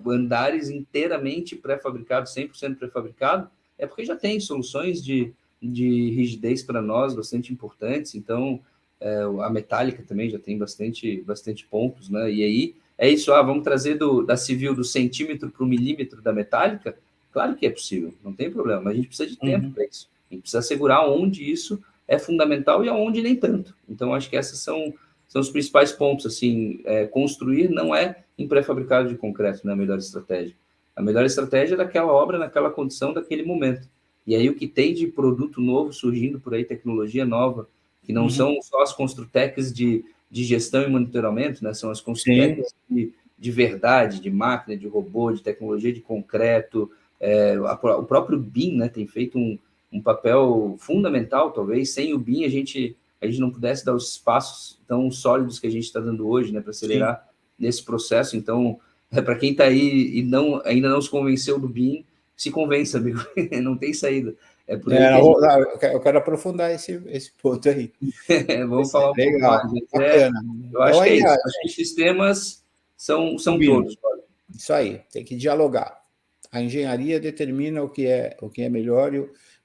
andares inteiramente pré-fabricado, 100% pré-fabricado, é porque já tem soluções de rigidez para nós bastante importantes. Então, a metálica também já tem bastante pontos, né? E aí é isso, vamos trazer da civil do centímetro para o milímetro da metálica. Claro que é possível, não tem problema, mas a gente precisa de tempo para isso. A gente precisa assegurar onde isso é fundamental e aonde nem tanto. Então, acho que esses são os principais pontos. Assim, construir não é em pré-fabricado de concreto, né, a melhor estratégia. A melhor estratégia é daquela obra, naquela condição, daquele momento. E aí o que tem de produto novo surgindo por aí, tecnologia nova, que não são só as construtecs de gestão e monitoramento, né? São as construtecs de verdade, de máquina, de robô, de tecnologia de concreto. O próprio BIM, né, tem feito um papel fundamental, talvez. Sem o BIM, a gente não pudesse dar os passos tão sólidos que a gente está dando hoje, né, para acelerar nesse processo. Então, para quem está aí e ainda não se convenceu do BIM, se convença, amigo. Não tem saída. É por aí eu quero aprofundar esse ponto aí. Vamos falar um pouco mais. Bacana. Eu acho que é isso. Acho que os sistemas são todos. Isso aí, tem que dialogar. A engenharia determina o que é melhor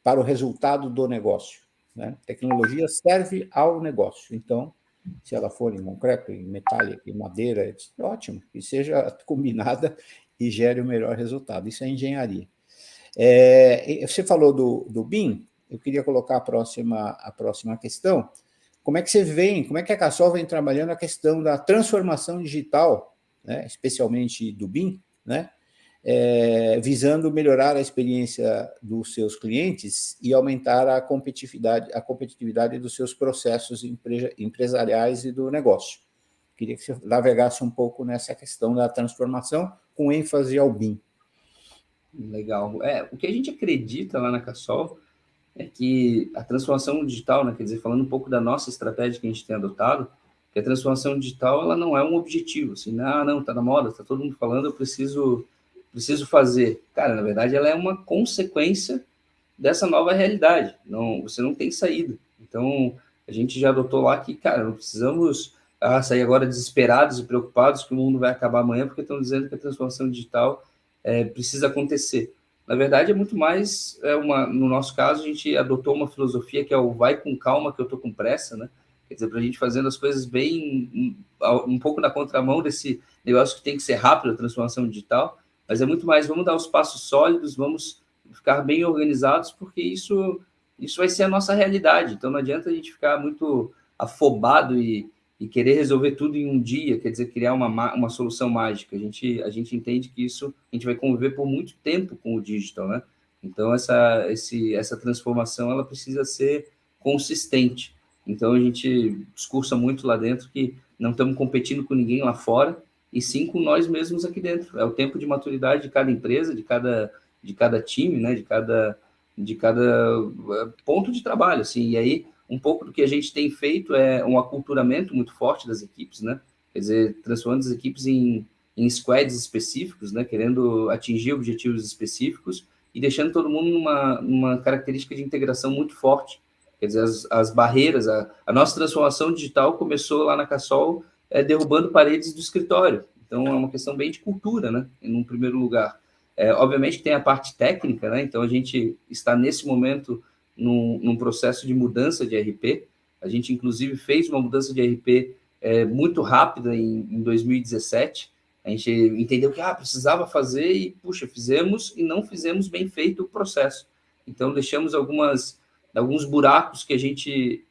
para o resultado do negócio, né? Tecnologia serve ao negócio. Então, se ela for em concreto, em metálica, em madeira, ótimo, que seja combinada e gere o melhor resultado. Isso é engenharia. Você falou do BIM, eu queria colocar a próxima questão. Como é que a Cassol vem trabalhando a questão da transformação digital, né, especialmente do BIM, né, visando melhorar a experiência dos seus clientes e aumentar a competitividade dos seus processos empresariais e do negócio? Queria que você navegasse um pouco nessa questão da transformação, com ênfase ao BIM. Legal. O que a gente acredita lá na Cassol é que a transformação digital, né, quer dizer, falando um pouco da nossa estratégia que a gente tem adotado, que a transformação digital ela não é um objetivo, assim, não, está na moda, está todo mundo falando, eu preciso fazer. Cara, na verdade, ela é uma consequência dessa nova realidade. Você não tem saída. Então, a gente já adotou lá que, cara, não precisamos sair agora desesperados e preocupados que o mundo vai acabar amanhã, porque estão dizendo que a transformação digital precisa acontecer. Na verdade, é muito mais, no nosso caso, a gente adotou uma filosofia que é o vai com calma que eu tô com pressa, né? Quer dizer, para a gente fazendo as coisas bem, um pouco na contramão desse negócio que tem que ser rápido, a transformação digital, mas é muito mais, vamos dar os passos sólidos, vamos ficar bem organizados, porque isso vai ser a nossa realidade. Então, não adianta a gente ficar muito afobado e querer resolver tudo em um dia, quer dizer, criar uma solução mágica. A gente entende que isso, a gente vai conviver por muito tempo com o digital, né? Então, essa transformação, ela precisa ser consistente. Então, a gente discursa muito lá dentro que não estamos competindo com ninguém lá fora, e sim com nós mesmos aqui dentro. É o tempo de maturidade de cada empresa, de cada time, né? de cada ponto de trabalho, assim. E aí, um pouco do que a gente tem feito é um aculturamento muito forte das equipes, né? Quer dizer, transformando as equipes em squads específicos, né? Querendo atingir objetivos específicos e deixando todo mundo numa característica de integração muito forte. Quer dizer, as barreiras, a nossa transformação digital começou lá na Cassol derrubando paredes do escritório. Então, é uma questão bem de cultura, né? Num primeiro lugar. Obviamente que tem a parte técnica, né? Então, a gente está nesse momento num processo de mudança de RP. A gente, inclusive, fez uma mudança de RP muito rápida em 2017. A gente entendeu que precisava fazer e, puxa, fizemos e não fizemos bem feito o processo. Então, deixamos alguns buracos que a gente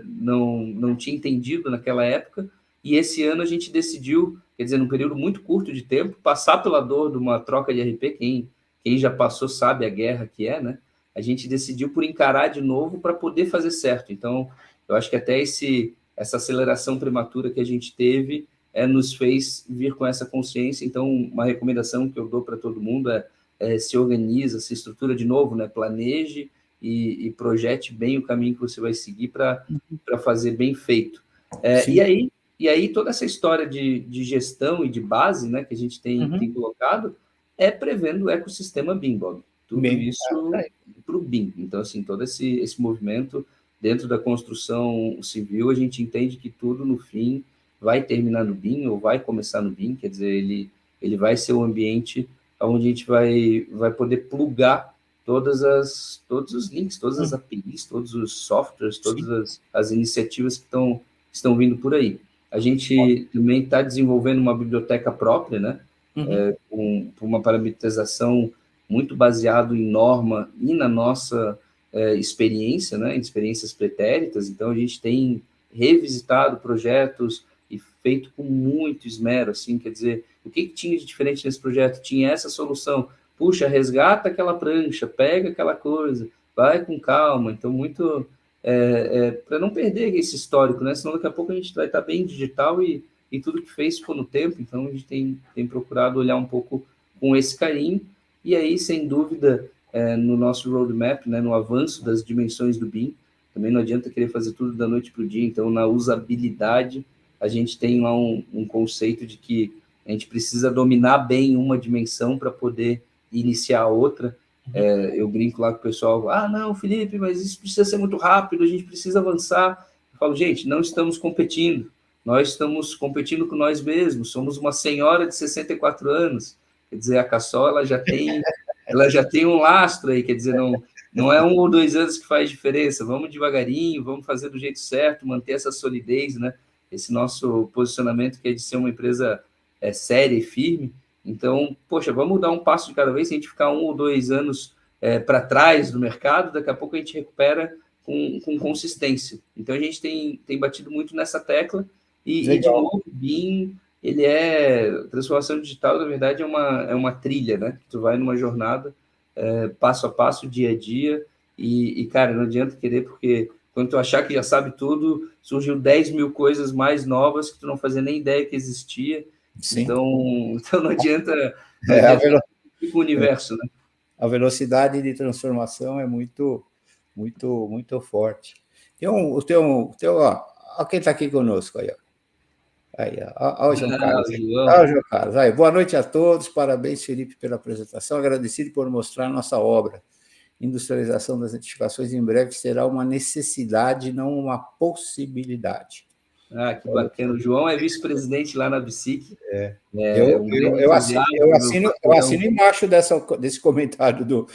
não tinha entendido naquela época, e esse ano a gente decidiu, quer dizer, num período muito curto de tempo, passar pela dor de uma troca de RP. Quem já passou sabe a guerra que é, né? A gente decidiu por encarar de novo para poder fazer certo. Então, eu acho que até essa aceleração prematura que a gente teve nos fez vir com essa consciência. Então, uma recomendação que eu dou para todo mundo se organiza, se estrutura de novo, né? Planeje e projete bem o caminho que você vai seguir para fazer bem feito. E aí, toda essa história de gestão e de base, né, que a gente tem colocado, prevendo o ecossistema BIM, Bob. Tudo isso para o BIM. Então, assim, todo esse movimento dentro da construção civil, a gente entende que tudo, no fim, vai terminar no BIM ou vai começar no BIM, quer dizer, ele vai ser um ambiente onde a gente vai poder plugar todos os links, todas as APIs, todos os softwares, todas as iniciativas que estão vindo por aí. A gente também está desenvolvendo uma biblioteca própria, né? Com uma parametrização muito baseado em norma e na nossa experiência, né? Em experiências pretéritas. Então, a gente tem revisitado projetos e feito com muito esmero, assim, quer dizer, o que tinha de diferente nesse projeto? Tinha essa solução. Puxa, resgata aquela prancha, pega aquela coisa, vai com calma. Então, muito... para não perder esse histórico, né? Senão daqui a pouco a gente vai estar bem digital e tudo que fez ficou no tempo. Então a gente tem procurado olhar um pouco com esse carinho, e aí, sem dúvida, no nosso roadmap, né, no avanço das dimensões do BIM, também não adianta querer fazer tudo da noite para o dia. Então, na usabilidade, a gente tem lá um conceito de que a gente precisa dominar bem uma dimensão para poder iniciar a outra. Eu brinco lá com o pessoal, não, Felipe, mas isso precisa ser muito rápido, a gente precisa avançar. Eu falo, gente, não estamos competindo, nós estamos competindo com nós mesmos, somos uma senhora de 64 anos, quer dizer, a Cassol, ela já tem um lastro aí, quer dizer, não é 1 ou 2 anos que faz diferença, vamos devagarinho, vamos fazer do jeito certo, manter essa solidez, né? Esse nosso posicionamento que é de ser uma empresa séria e firme. Então, poxa, vamos dar um passo de cada vez. Se a gente ficar 1 ou 2 anos para trás do mercado, daqui a pouco a gente recupera com consistência. Então, a gente tem batido muito nessa tecla. E de novo, o BIM, transformação digital, na verdade, é uma trilha, né? Tu vai numa jornada, passo a passo, dia a dia, e, cara, não adianta querer, porque quando tu achar que já sabe tudo, surgiu 10 mil coisas mais novas que tu não fazia nem ideia que existia. Então não adianta ir com o universo, né? A velocidade de transformação é muito, muito, muito forte. Ó, quem está aqui conosco aí, ó. Aí, ó o João Carlos. Ó o João Carlos. Aí, boa noite a todos, parabéns, Felipe, pela apresentação, agradecido por mostrar nossa obra. Industrialização das edificações em breve será uma necessidade, não uma possibilidade. Que bacana. O João é vice-presidente lá na BICIC. Eu assino embaixo desse comentário do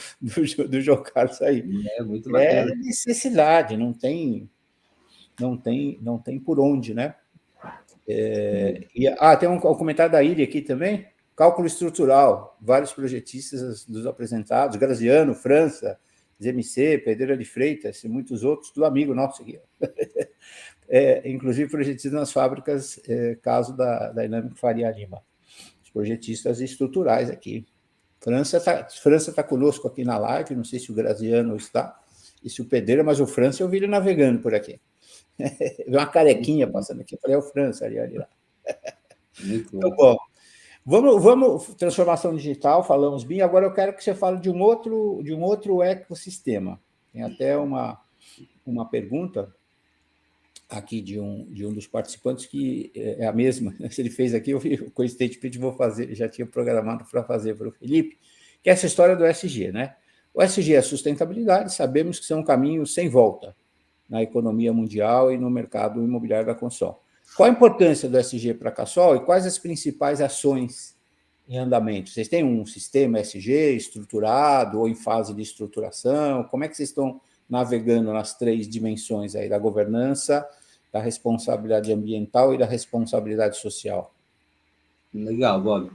João Carlos aí. Muito bacana. É necessidade, não tem por onde, né? Tem um comentário da Ilha aqui também. Cálculo estrutural, vários projetistas dos apresentados, Graziano, França, ZMC, Pedreira de Freitas e muitos outros, tudo amigo nosso aqui. Inclusive projetistas nas fábricas, caso da Dinâmica Faria Lima. Os projetistas estruturais aqui. França tá conosco aqui na live, não sei se o Graziano está, e se o Pedreira, mas o França eu vi ele navegando por aqui. Vi uma carequinha passando aqui, eu falei, é o França ali lá. Muito bom. Vamos, transformação digital, falamos bem. Agora eu quero que você fale de um outro ecossistema. Tem até uma pergunta aqui de um dos participantes que é a mesma. Se ele fez aqui, eu coincidentemente vou fazer, já tinha programado para fazer para o Felipe, que é essa história do ESG, né? O ESG é sustentabilidade, sabemos que isso é um caminho sem volta na economia mundial e no mercado imobiliário da construção. Qual a importância do ESG para a Cassol e quais as principais ações em andamento? Vocês têm um sistema ESG estruturado ou em fase de estruturação? Como é que vocês estão navegando nas 3 dimensões aí da governança, da responsabilidade ambiental e da responsabilidade social. Legal, Bob.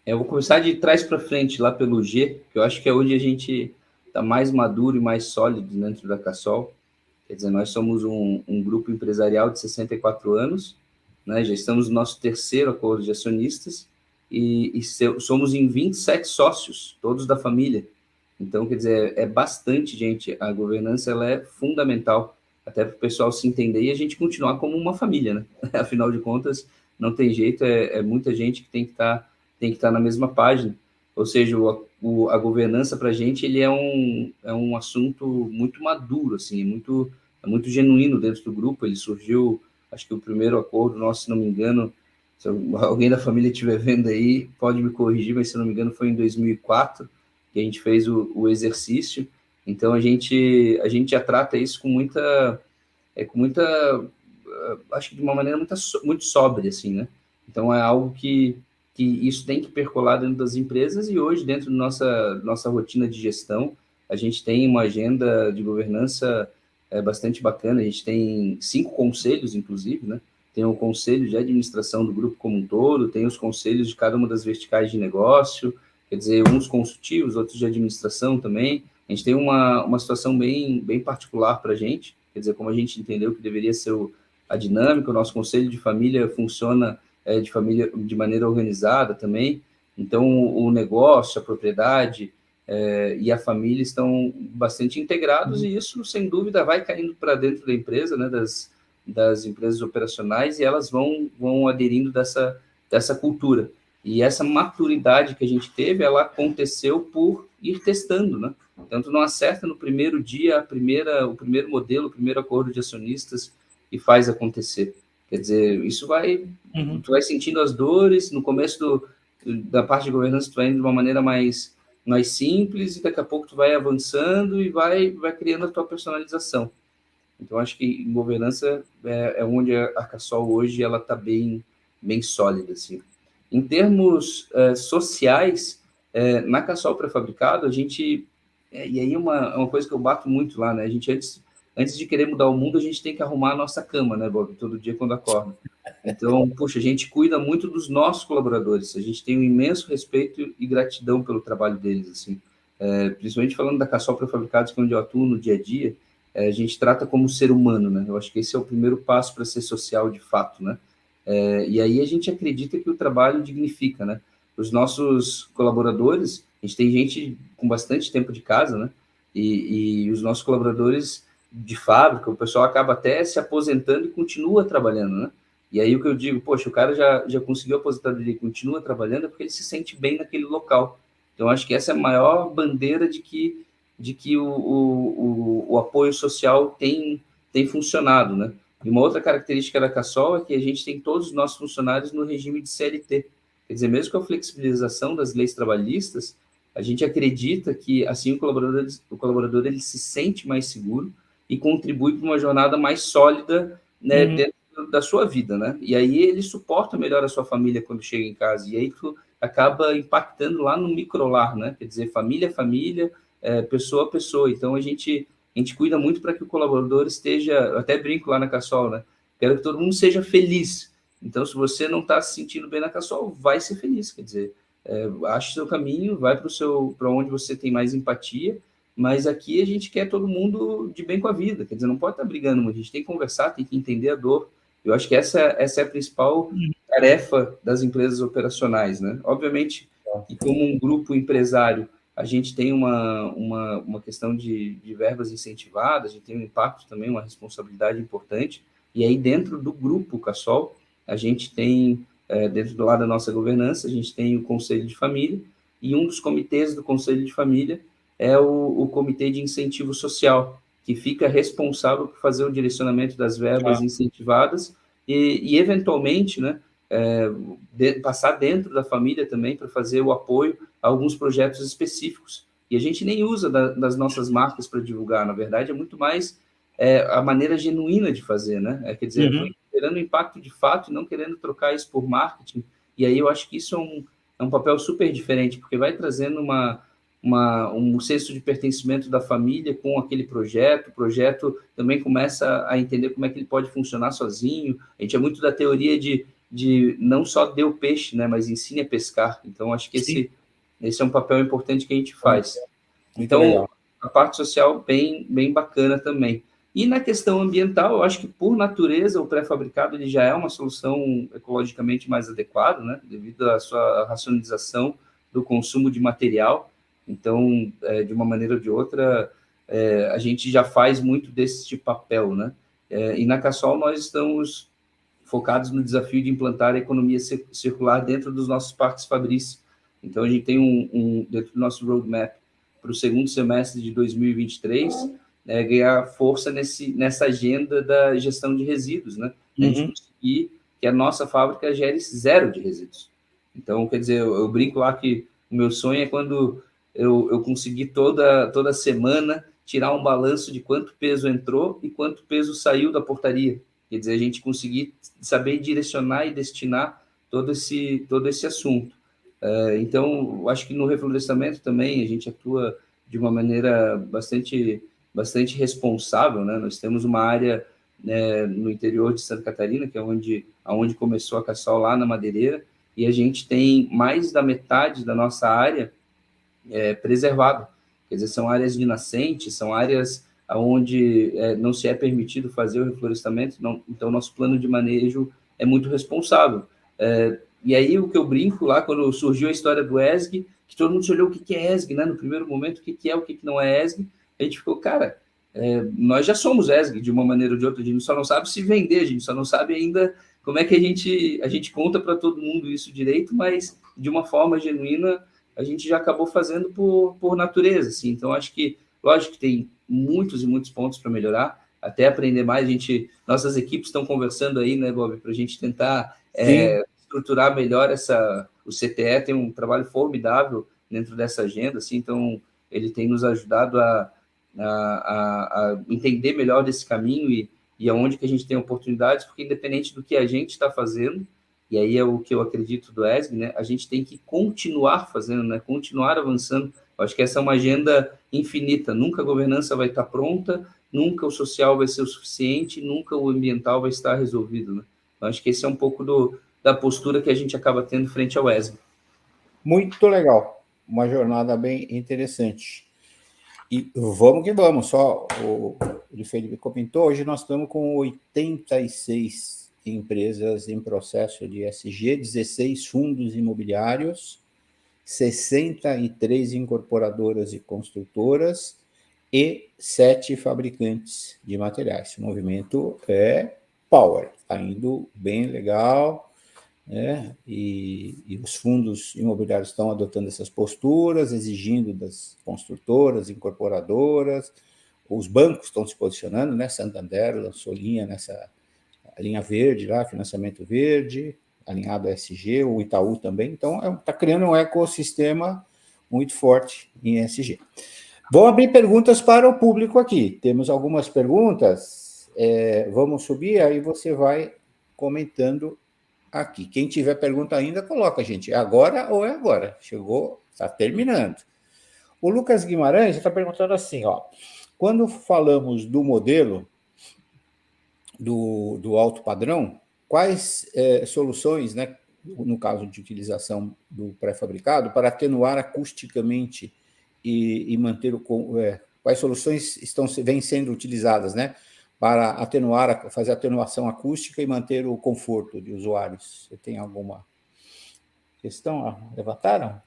Eu vou começar de trás para frente, lá pelo G, que eu acho que é onde a gente está mais maduro e mais sólido dentro da Cassol. Quer dizer, nós somos um grupo empresarial de 64 anos, né? Já estamos no nosso 3º acordo de acionistas e somos em 27 sócios, todos da família. Então, quer dizer, é bastante gente. A governança ela é fundamental, até para o pessoal se entender e a gente continuar como uma família, né? Afinal de contas, não tem jeito, é muita gente que tem que estar na mesma página. Ou seja, a governança para a gente ele é um assunto muito maduro, assim, é muito genuíno dentro do grupo. Ele surgiu, acho que o primeiro acordo nosso, se não me engano, se alguém da família estiver vendo aí, pode me corrigir, mas se não me engano foi em 2004 que a gente fez o exercício. Então a gente já trata isso com muita, acho que de uma maneira muito sóbria, assim, né? Então é algo que isso tem que percolar dentro das empresas e hoje dentro da nossa rotina de gestão a gente tem uma agenda de governança bastante bacana. A gente tem 5 conselhos, inclusive, né? Tem o conselho de administração do grupo como um todo, tem os conselhos de cada uma das verticais de negócio, quer dizer, uns consultivos, outros de administração também. A gente tem uma situação bem particular para a gente, quer dizer, como a gente entendeu que deveria ser a dinâmica, o nosso conselho de família funciona de maneira organizada também, então o negócio, a propriedade e a família estão bastante integrados e isso, sem dúvida, vai caindo para dentro da empresa, né, das empresas operacionais e elas vão aderindo dessa cultura. E essa maturidade que a gente teve, ela aconteceu por ir testando, né? Tanto não acerta no primeiro dia o primeiro modelo, o primeiro acordo de acionistas e faz acontecer. Quer dizer, isso tu vai sentindo as dores, no começo da parte de governança tu vai indo de uma maneira mais simples e daqui a pouco tu vai avançando e vai criando a tua personalização. Então, acho que em governança é onde a Cassol hoje ela está bem sólida, assim. Em termos sociais, na Cassol Pré-Fabricado, a gente... e aí é uma coisa que eu bato muito lá, né? A gente, antes de querer mudar o mundo, a gente tem que arrumar a nossa cama, né, Bob? Todo dia quando acorda. Então, puxa, a gente cuida muito dos nossos colaboradores. A gente tem um imenso respeito e gratidão pelo trabalho deles, assim. Principalmente falando da Cassol Pré-Fabricados, que é onde eu atuo no dia a dia, a gente trata como ser humano, né? Eu acho que esse é o primeiro passo para ser social de fato, né? E aí a gente acredita que o trabalho dignifica, né? Os nossos colaboradores, a gente tem gente com bastante tempo de casa, né? E os nossos colaboradores de fábrica, o pessoal acaba até se aposentando e continua trabalhando, né? E aí o que eu digo, poxa, o cara já conseguiu a aposentadoria e continua trabalhando é porque ele se sente bem naquele local. Então, acho que essa é a maior bandeira de que o apoio social tem funcionado, né? E uma outra característica da Cassol é que a gente tem todos os nossos funcionários no regime de CLT. Quer dizer, mesmo com a flexibilização das leis trabalhistas, a gente acredita que assim o colaborador ele se sente mais seguro e contribui para uma jornada mais sólida, né, dentro da sua vida, né? E aí ele suporta melhor a sua família quando chega em casa. E aí tu acaba impactando lá no microlar, né? Quer dizer, família, pessoa a pessoa. Então a gente cuida muito para que o colaborador esteja, eu até brinco lá na Cassol, né? Quero que todo mundo seja feliz. Então, se você não está se sentindo bem na Cassol, vai ser feliz, quer dizer, ache o seu caminho, vai para onde você tem mais empatia, mas aqui a gente quer todo mundo de bem com a vida, quer dizer, não pode estar brigando, a gente tem que conversar, tem que entender a dor. Eu acho que essa é a principal tarefa das empresas operacionais, né? Obviamente, que como um grupo empresário, a gente tem uma questão de verbas incentivadas, a gente tem um impacto também, uma responsabilidade importante, e aí dentro do grupo Cassol, a gente tem, dentro do lado da nossa governança, a gente tem o Conselho de Família, e um dos comitês do Conselho de Família é o Comitê de Incentivo Social, que fica responsável por fazer o direcionamento das verbas incentivadas e eventualmente, né, passar dentro da família também para fazer o apoio a alguns projetos específicos. E a gente nem usa das nossas marcas para divulgar, na verdade, é muito mais a maneira genuína de fazer, né? Quer dizer, esperando o impacto de fato e não querendo trocar isso por marketing. E aí eu acho que isso é um papel super diferente, porque vai trazendo um senso de pertencimento da família com aquele projeto. O projeto também começa a entender como é que ele pode funcionar sozinho. A gente é muito da teoria de não só dê o peixe, né, mas ensine a pescar. Então, acho que esse é um papel importante que a gente faz. Muito então, legal. A parte social bem bacana também. E na questão ambiental, eu acho que, por natureza, o pré-fabricado ele já é uma solução ecologicamente mais adequada, né, devido à sua racionalização do consumo de material. Então, de uma maneira ou de outra, a gente já faz muito desse papel, né? E na Cassol nós estamos focados no desafio de implantar a economia circular dentro dos nossos parques fabris. Então, a gente tem dentro do nosso roadmap para o segundo semestre de 2023, ganhar força nessa agenda da gestão de resíduos, né? A gente conseguir que a nossa fábrica gere zero de resíduos. Então, quer dizer, eu brinco lá que o meu sonho é quando eu conseguir toda semana tirar um balanço de quanto peso entrou e quanto peso saiu da portaria. Quer dizer, a gente conseguir saber direcionar e destinar todo esse assunto. Então, acho que no reflorestamento também a gente atua de uma maneira bastante responsável, né? Nós temos uma área, né, no interior de Santa Catarina, que é onde começou a Cassol, lá na Madeireira, e a gente tem mais da metade da nossa área preservada. Quer dizer, são áreas de nascente, são áreas onde não se é permitido fazer o reflorestamento, então nosso plano de manejo é muito responsável. E aí o que eu brinco lá, quando surgiu a história do ESG, que todo mundo se olhou o que é ESG, né? No primeiro momento, o que é, o que não é ESG, a gente ficou, cara, nós já somos ESG de uma maneira ou de outra, a gente só não sabe se vender, a gente só não sabe ainda como é que a gente conta para todo mundo isso direito, mas de uma forma genuína, a gente já acabou fazendo por natureza, assim. Então, acho que, lógico que tem muitos e muitos pontos para melhorar, até aprender mais. Nossas equipes estão conversando aí, né, Bob, para a gente tentar estruturar melhor o CTE tem um trabalho formidável dentro dessa agenda, assim, então ele tem nos ajudado a entender melhor desse caminho e aonde que a gente tem oportunidades, porque independente do que a gente está fazendo, e aí é o que eu acredito do ESG, né? A gente tem que continuar fazendo, né? Continuar avançando. Eu acho que essa é uma agenda infinita. Nunca a governança vai estar pronta, nunca o social vai ser o suficiente, nunca o ambiental vai estar resolvido, né? Eu acho que esse é um pouco da postura que a gente acaba tendo frente ao ESG. Muito legal. Uma jornada bem interessante. E vamos que vamos. Só o Felipe comentou, hoje nós estamos com 86 empresas em processo de ESG, 16 fundos imobiliários, 63 incorporadoras e construtoras e 7 fabricantes de materiais. O movimento é power, está indo bem legal, né? E os fundos imobiliários estão adotando essas posturas, exigindo das construtoras, incorporadoras, os bancos estão se posicionando, né? Santander lançou linha nessa linha verde lá, financiamento verde, alinhado a ESG, o Itaú também. Então, está criando um ecossistema muito forte em ESG. Vou abrir perguntas para o público aqui. Temos algumas perguntas. Vamos subir, aí você vai comentando aqui. Quem tiver pergunta ainda, coloca, gente. É agora ou é agora? Chegou, está terminando. O Lucas Guimarães está perguntando assim, ó, quando falamos do modelo do alto padrão, quais soluções, né, no caso de utilização do pré-fabricado, para atenuar acusticamente e manter quais soluções vêm sendo utilizadas, né, para fazer atenuação acústica e manter o conforto de usuários? Você tem alguma questão? Levantaram?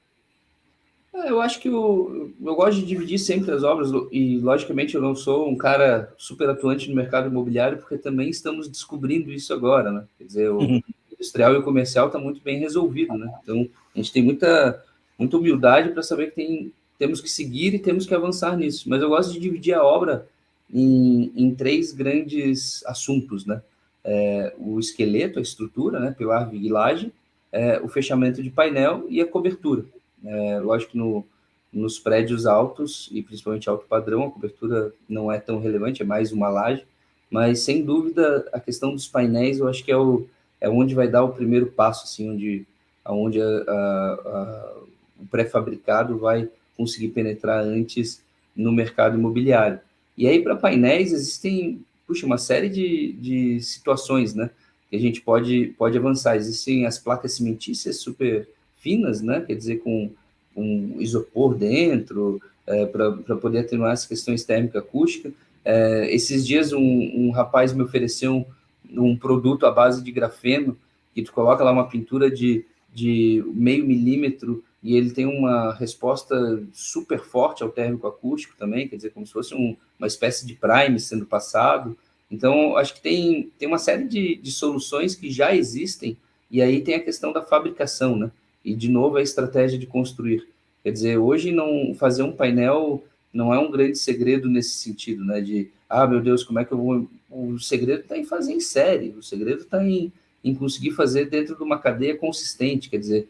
Eu acho que eu gosto de dividir sempre as obras e, logicamente, eu não sou um cara super atuante no mercado imobiliário, porque também estamos descobrindo isso agora, né? Quer dizer, o industrial e o comercial está muito bem resolvido, né? Então, a gente tem muita humildade para saber que temos que seguir e temos que avançar nisso. Mas eu gosto de dividir a obra em 3 grandes assuntos, né? O esqueleto, a estrutura, né? Pilar, viga e laje, o fechamento de painel e a cobertura. Lógico que nos prédios altos, e principalmente alto padrão, a cobertura não é tão relevante, é mais uma laje, mas, sem dúvida, a questão dos painéis, eu acho que é onde vai dar o primeiro passo, assim, onde o pré-fabricado vai conseguir penetrar antes no mercado imobiliário. E aí, para painéis, existem, uma série de situações, né, que a gente pode avançar. Existem as placas cimentícias super finas, né, quer dizer, com um isopor dentro, para poder atenuar as questões térmica-acústica. Esses dias, um rapaz me ofereceu um produto à base de grafeno, que tu coloca lá uma pintura de 0,5 milímetro, e ele tem uma resposta super forte ao térmico acústico também, quer dizer, como se fosse uma espécie de prime sendo passado. Então, acho que tem uma série de soluções que já existem, e aí tem a questão da fabricação, né? E, de novo, a estratégia de construir. Quer dizer, hoje não fazer um painel não é um grande segredo nesse sentido, né? De, meu Deus, como é que eu vou... O segredo está em fazer em série, o segredo está em conseguir fazer dentro de uma cadeia consistente, quer dizer,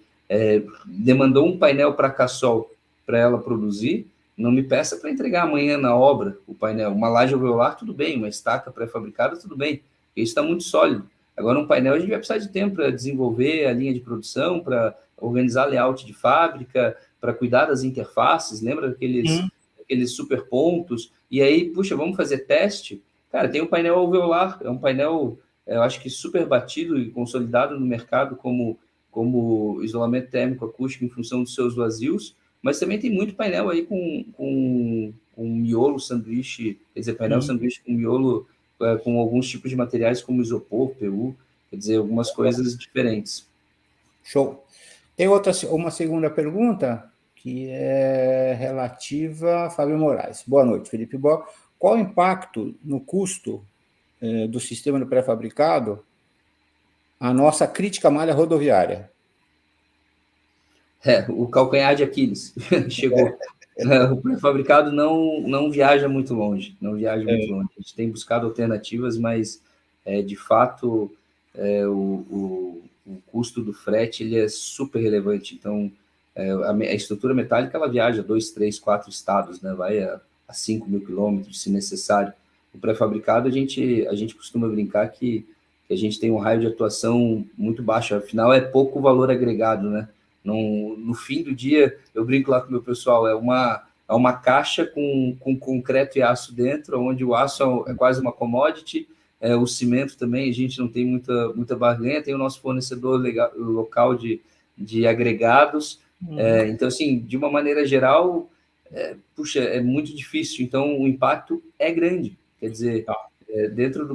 demandou um painel para a Cassol para ela produzir, não me peça para entregar amanhã na obra o painel. Uma laje alveolar, tudo bem, uma estaca pré-fabricada, tudo bem, isso está muito sólido. Agora, um painel, a gente vai precisar de tempo para desenvolver a linha de produção, para organizar layout de fábrica, para cuidar das interfaces, lembra aqueles super pontos? E aí, vamos fazer teste? Cara, tem um painel alveolar, é um painel, eu acho que super batido e consolidado no mercado como isolamento térmico acústico em função dos seus vazios, mas também tem muito painel aí com miolo sanduíche, quer dizer, painel sanduíche com miolo, com alguns tipos de materiais como isopor, PU, quer dizer, algumas coisas diferentes. Show. Tem uma segunda pergunta, que é relativa a Fábio Moraes. Boa noite, Felipe Bo. Qual o impacto no custo do sistema de pré-fabricado a nossa crítica malha rodoviária? O calcanhar de Aquiles chegou. O pré-fabricado não viaja muito longe, A gente tem buscado alternativas, mas, de fato, o custo do frete ele é super relevante. Então, a estrutura metálica ela viaja 2, 3, 4 estados, né? Vai a 5.000 quilômetros, se necessário. O pré-fabricado, a gente costuma brincar que a gente tem um raio de atuação muito baixo, afinal, é pouco valor agregado, né? No fim do dia, eu brinco lá com o meu pessoal, é uma caixa com concreto e aço dentro, onde o aço é quase uma commodity, o cimento também, a gente não tem muita barganha, tem o nosso fornecedor local de agregados, então, assim, de uma maneira geral, é muito difícil, então o impacto é grande, quer dizer,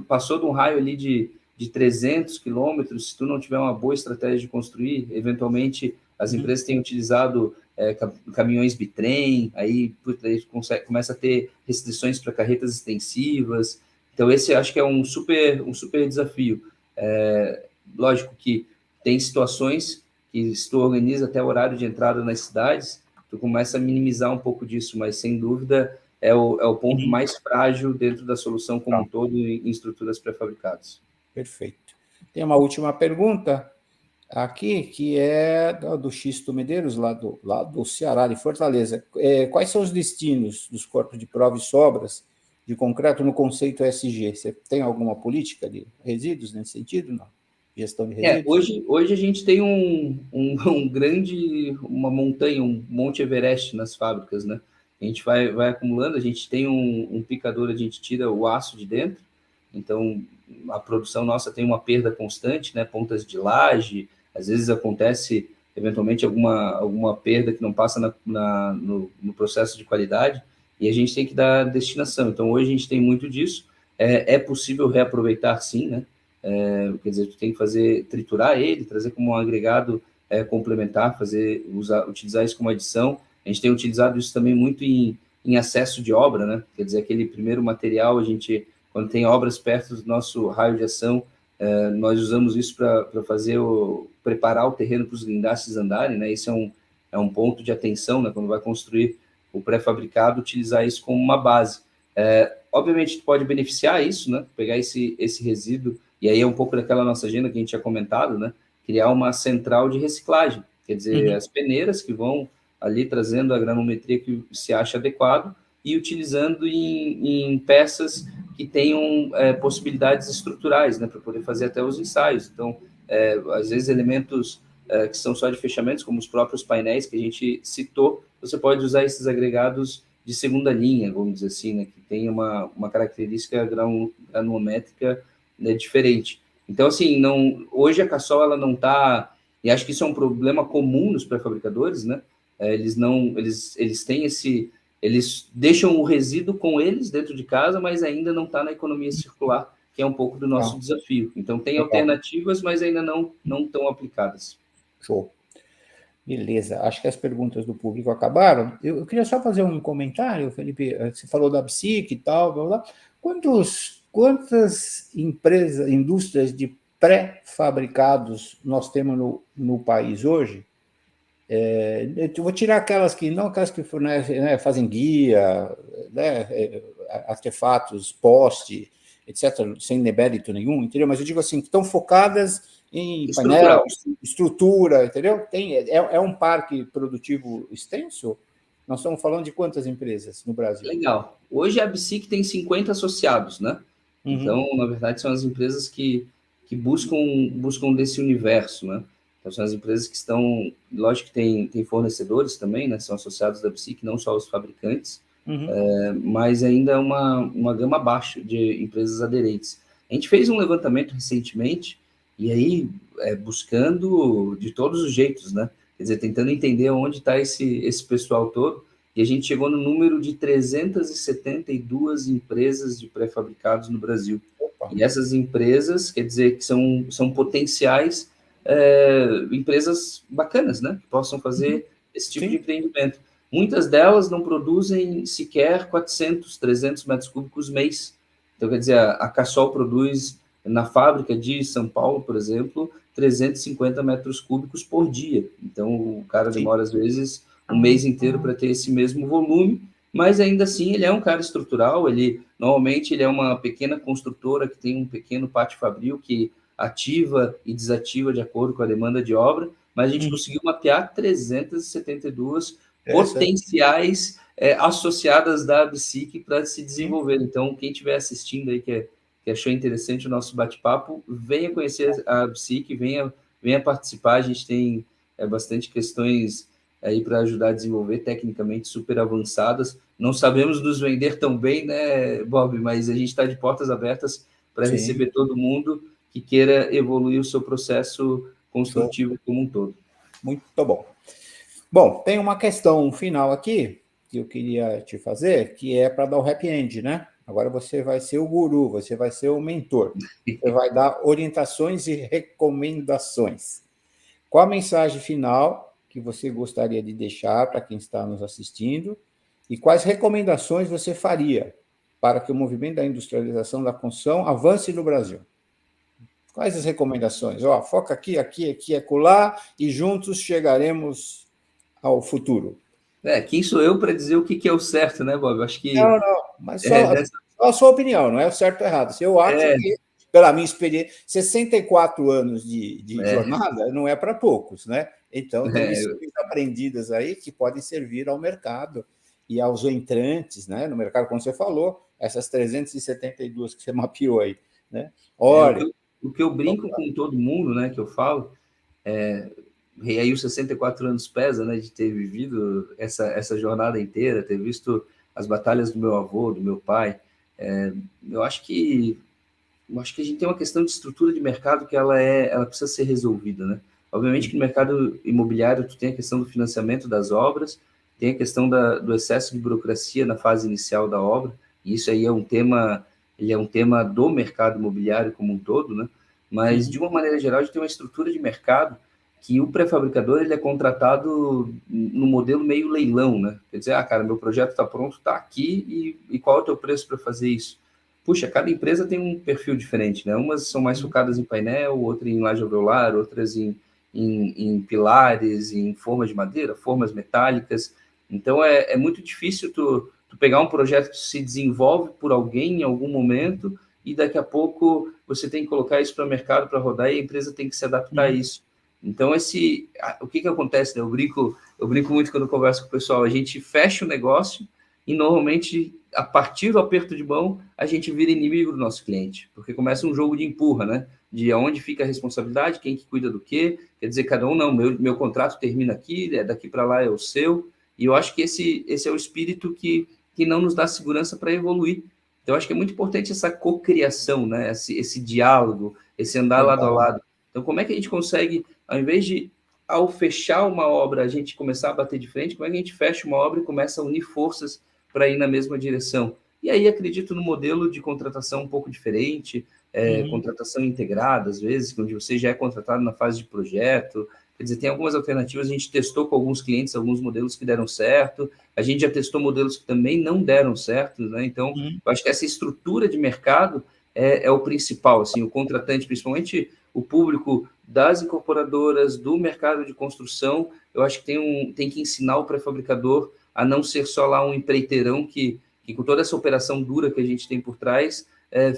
passou de um raio ali de 300 quilômetros, se tu não tiver uma boa estratégia de construir, eventualmente as empresas têm utilizado caminhões bitrem, aí começa a ter restrições para carretas extensivas, então esse acho que é um super desafio. Lógico que tem situações que se tu organiza até o horário de entrada nas cidades, tu começa a minimizar um pouco disso, mas sem dúvida é o ponto mais frágil dentro da solução como um todo em estruturas pré-fabricadas. Perfeito. Tem uma última pergunta aqui, que é do Xisto Medeiros, lá do Ceará, de Fortaleza. Quais são os destinos dos corpos de prova e sobras de concreto no conceito ESG? Você tem alguma política de resíduos nesse sentido? Não? Gestão de resíduos? Hoje a gente tem uma montanha, um Monte Everest nas fábricas, né? A gente vai acumulando, a gente tem um picador, a gente tira o aço de dentro, então a produção nossa tem uma perda constante, né? Pontas de laje, às vezes acontece eventualmente alguma perda que não passa no processo de qualidade, e a gente tem que dar destinação. Então hoje a gente tem muito disso, é possível reaproveitar sim, né? Quer dizer, tu tem que triturar ele, trazer como um agregado complementar, utilizar isso como adição. A gente tem utilizado isso também muito em acesso de obra, né? Quer dizer, aquele primeiro material, quando tem obras perto do nosso raio de ação, nós usamos isso para preparar o terreno para os guindastes andarem, né? Isso é um ponto de atenção, né? Quando vai construir o pré-fabricado, utilizar isso como uma base. Obviamente, tu pode beneficiar isso, né? Pegar esse resíduo, e aí é um pouco daquela nossa agenda que a gente tinha comentado, né? Criar uma central de reciclagem, quer dizer, as peneiras que vão ali trazendo a granometria que se acha adequado e utilizando em peças que tenham possibilidades estruturais, né? Para poder fazer até os ensaios. Então, às vezes, elementos que são só de fechamentos, como os próprios painéis que a gente citou, você pode usar esses agregados de segunda linha, vamos dizer assim, né, que tem uma característica granulométrica, né, diferente. Então, assim, hoje a Cassol ela não está, e acho que isso é um problema comum nos pré-fabricadores, né? Eles têm eles deixam o resíduo com eles dentro de casa, mas ainda não está na economia circular, que é um pouco do nosso desafio. Então, tem alternativas, mas ainda não tão aplicadas. Show. Beleza, acho que as perguntas do público acabaram. Eu queria só fazer um comentário, Felipe. Você falou da BSIC e tal, blá, blá. Quantas empresas, indústrias de pré-fabricados nós temos no país hoje? Eu vou tirar aquelas que fornecem, né, fazem guia, né, artefatos, poste, etc., sem demérito nenhum, entendeu? Mas eu digo assim, que estão focadas em painel, estrutura, entendeu? É um parque produtivo extenso? Nós estamos falando de quantas empresas no Brasil? Legal. Hoje a BSIC tem 50 associados, né? Uhum. Então, na verdade, são as empresas que buscam desse universo, né? Então, são as empresas que estão... Lógico que tem fornecedores também, né? São associados da BSIC, não só os fabricantes, mas ainda é uma gama abaixo de empresas aderentes. A gente fez um levantamento recentemente, e aí buscando de todos os jeitos, né? Quer dizer, tentando entender onde está esse pessoal todo, e a gente chegou no número de 372 empresas de pré-fabricados no Brasil. Opa. E essas empresas, quer dizer, que são potenciais empresas bacanas, né? Que possam fazer esse tipo de empreendimento. Muitas delas não produzem sequer 400, 300 metros cúbicos mês. Então, quer dizer, a Cassol produz na fábrica de São Paulo, por exemplo, 350 metros cúbicos por dia. Então, o cara demora, às vezes, um mês inteiro para ter esse mesmo volume, mas ainda assim ele é um cara estrutural, normalmente ele é uma pequena construtora que tem um pequeno pátio fabril que ativa e desativa de acordo com a demanda de obra, mas a gente conseguiu mapear 372 potenciais associadas da BSIC para se desenvolver. Então, quem estiver assistindo aí que achou interessante o nosso bate-papo, venha conhecer a BSIC, venha participar, a gente tem bastante questões aí para ajudar a desenvolver, tecnicamente super avançadas. Não sabemos nos vender tão bem, né, Bob? Mas a gente está de portas abertas para receber todo mundo que queira evoluir o seu processo construtivo como um todo. Muito bom. Bom, tem uma questão final aqui que eu queria te fazer, que é para dar o happy end, né? Agora você vai ser o guru, você vai ser o mentor. Você vai dar orientações e recomendações. Qual a mensagem final que você gostaria de deixar para quem está nos assistindo e quais recomendações você faria para que o movimento da industrialização da construção avance no Brasil? Quais as recomendações? Foca aqui, acolá, e juntos chegaremos ao futuro. Quem sou eu para dizer o que é o certo, né, Bob? Eu acho que... Não, mas só a sua opinião, não é o certo ou errado. Eu acho que, pela minha experiência, 64 anos de jornada não é para poucos, né? Então, tem lições aprendidas aí que podem servir ao mercado e aos entrantes, né? No mercado, como você falou, essas 372 que você mapeou aí, né? Olha... O que eu brinco com todo mundo, né, que eu falo, e aí os 64 anos pesa, né, de ter vivido essa jornada inteira, ter visto as batalhas do meu avô, do meu pai. Eu acho que a gente tem uma questão de estrutura de mercado que ela precisa ser resolvida, né? Obviamente que no mercado imobiliário tu tem a questão do financiamento das obras, tem a questão do excesso de burocracia na fase inicial da obra, e isso aí é um tema do mercado imobiliário como um todo, né? Mas, de uma maneira geral, a gente tem uma estrutura de mercado que o pré-fabricador ele é contratado no modelo meio leilão, né? Quer dizer, cara, meu projeto está pronto, está aqui, e qual é o teu preço para fazer isso? Puxa, cada empresa tem um perfil diferente, né? Umas são mais focadas em painel, outras em laje alveolar, outras em pilares, em formas de madeira, formas metálicas. Então, é muito difícil tu pegar um projeto que se desenvolve por alguém em algum momento e daqui a pouco você tem que colocar isso para o mercado para rodar e a empresa tem que se adaptar a isso. Então, o que acontece, né? Eu brinco muito quando eu converso com o pessoal, a gente fecha o negócio e normalmente, a partir do aperto de mão, a gente vira inimigo do nosso cliente, porque começa um jogo de empurra, né? De onde fica a responsabilidade, quem que cuida do quê, quer dizer, cada um, não, meu contrato termina aqui, daqui para lá é o seu, e eu acho que esse é o espírito que não nos dá segurança para evoluir. Então, eu acho que é muito importante essa cocriação, né? Esse diálogo, esse andar lado a lado. Então, como é que a gente consegue, ao invés de, ao fechar uma obra, a gente começar a bater de frente, como é que a gente fecha uma obra e começa a unir forças para ir na mesma direção? E aí acredito no modelo de contratação um pouco diferente, contratação integrada, às vezes, onde você já é contratado na fase de projeto. Quer dizer, tem algumas alternativas, a gente testou com alguns clientes alguns modelos que deram certo, a gente já testou modelos que também não deram certo, né? Então, eu acho que essa estrutura de mercado é o principal, assim, o contratante, principalmente o público das incorporadoras, do mercado de construção, eu acho que tem que ensinar o pré-fabricador a não ser só lá um empreiteirão que com toda essa operação dura que a gente tem por trás,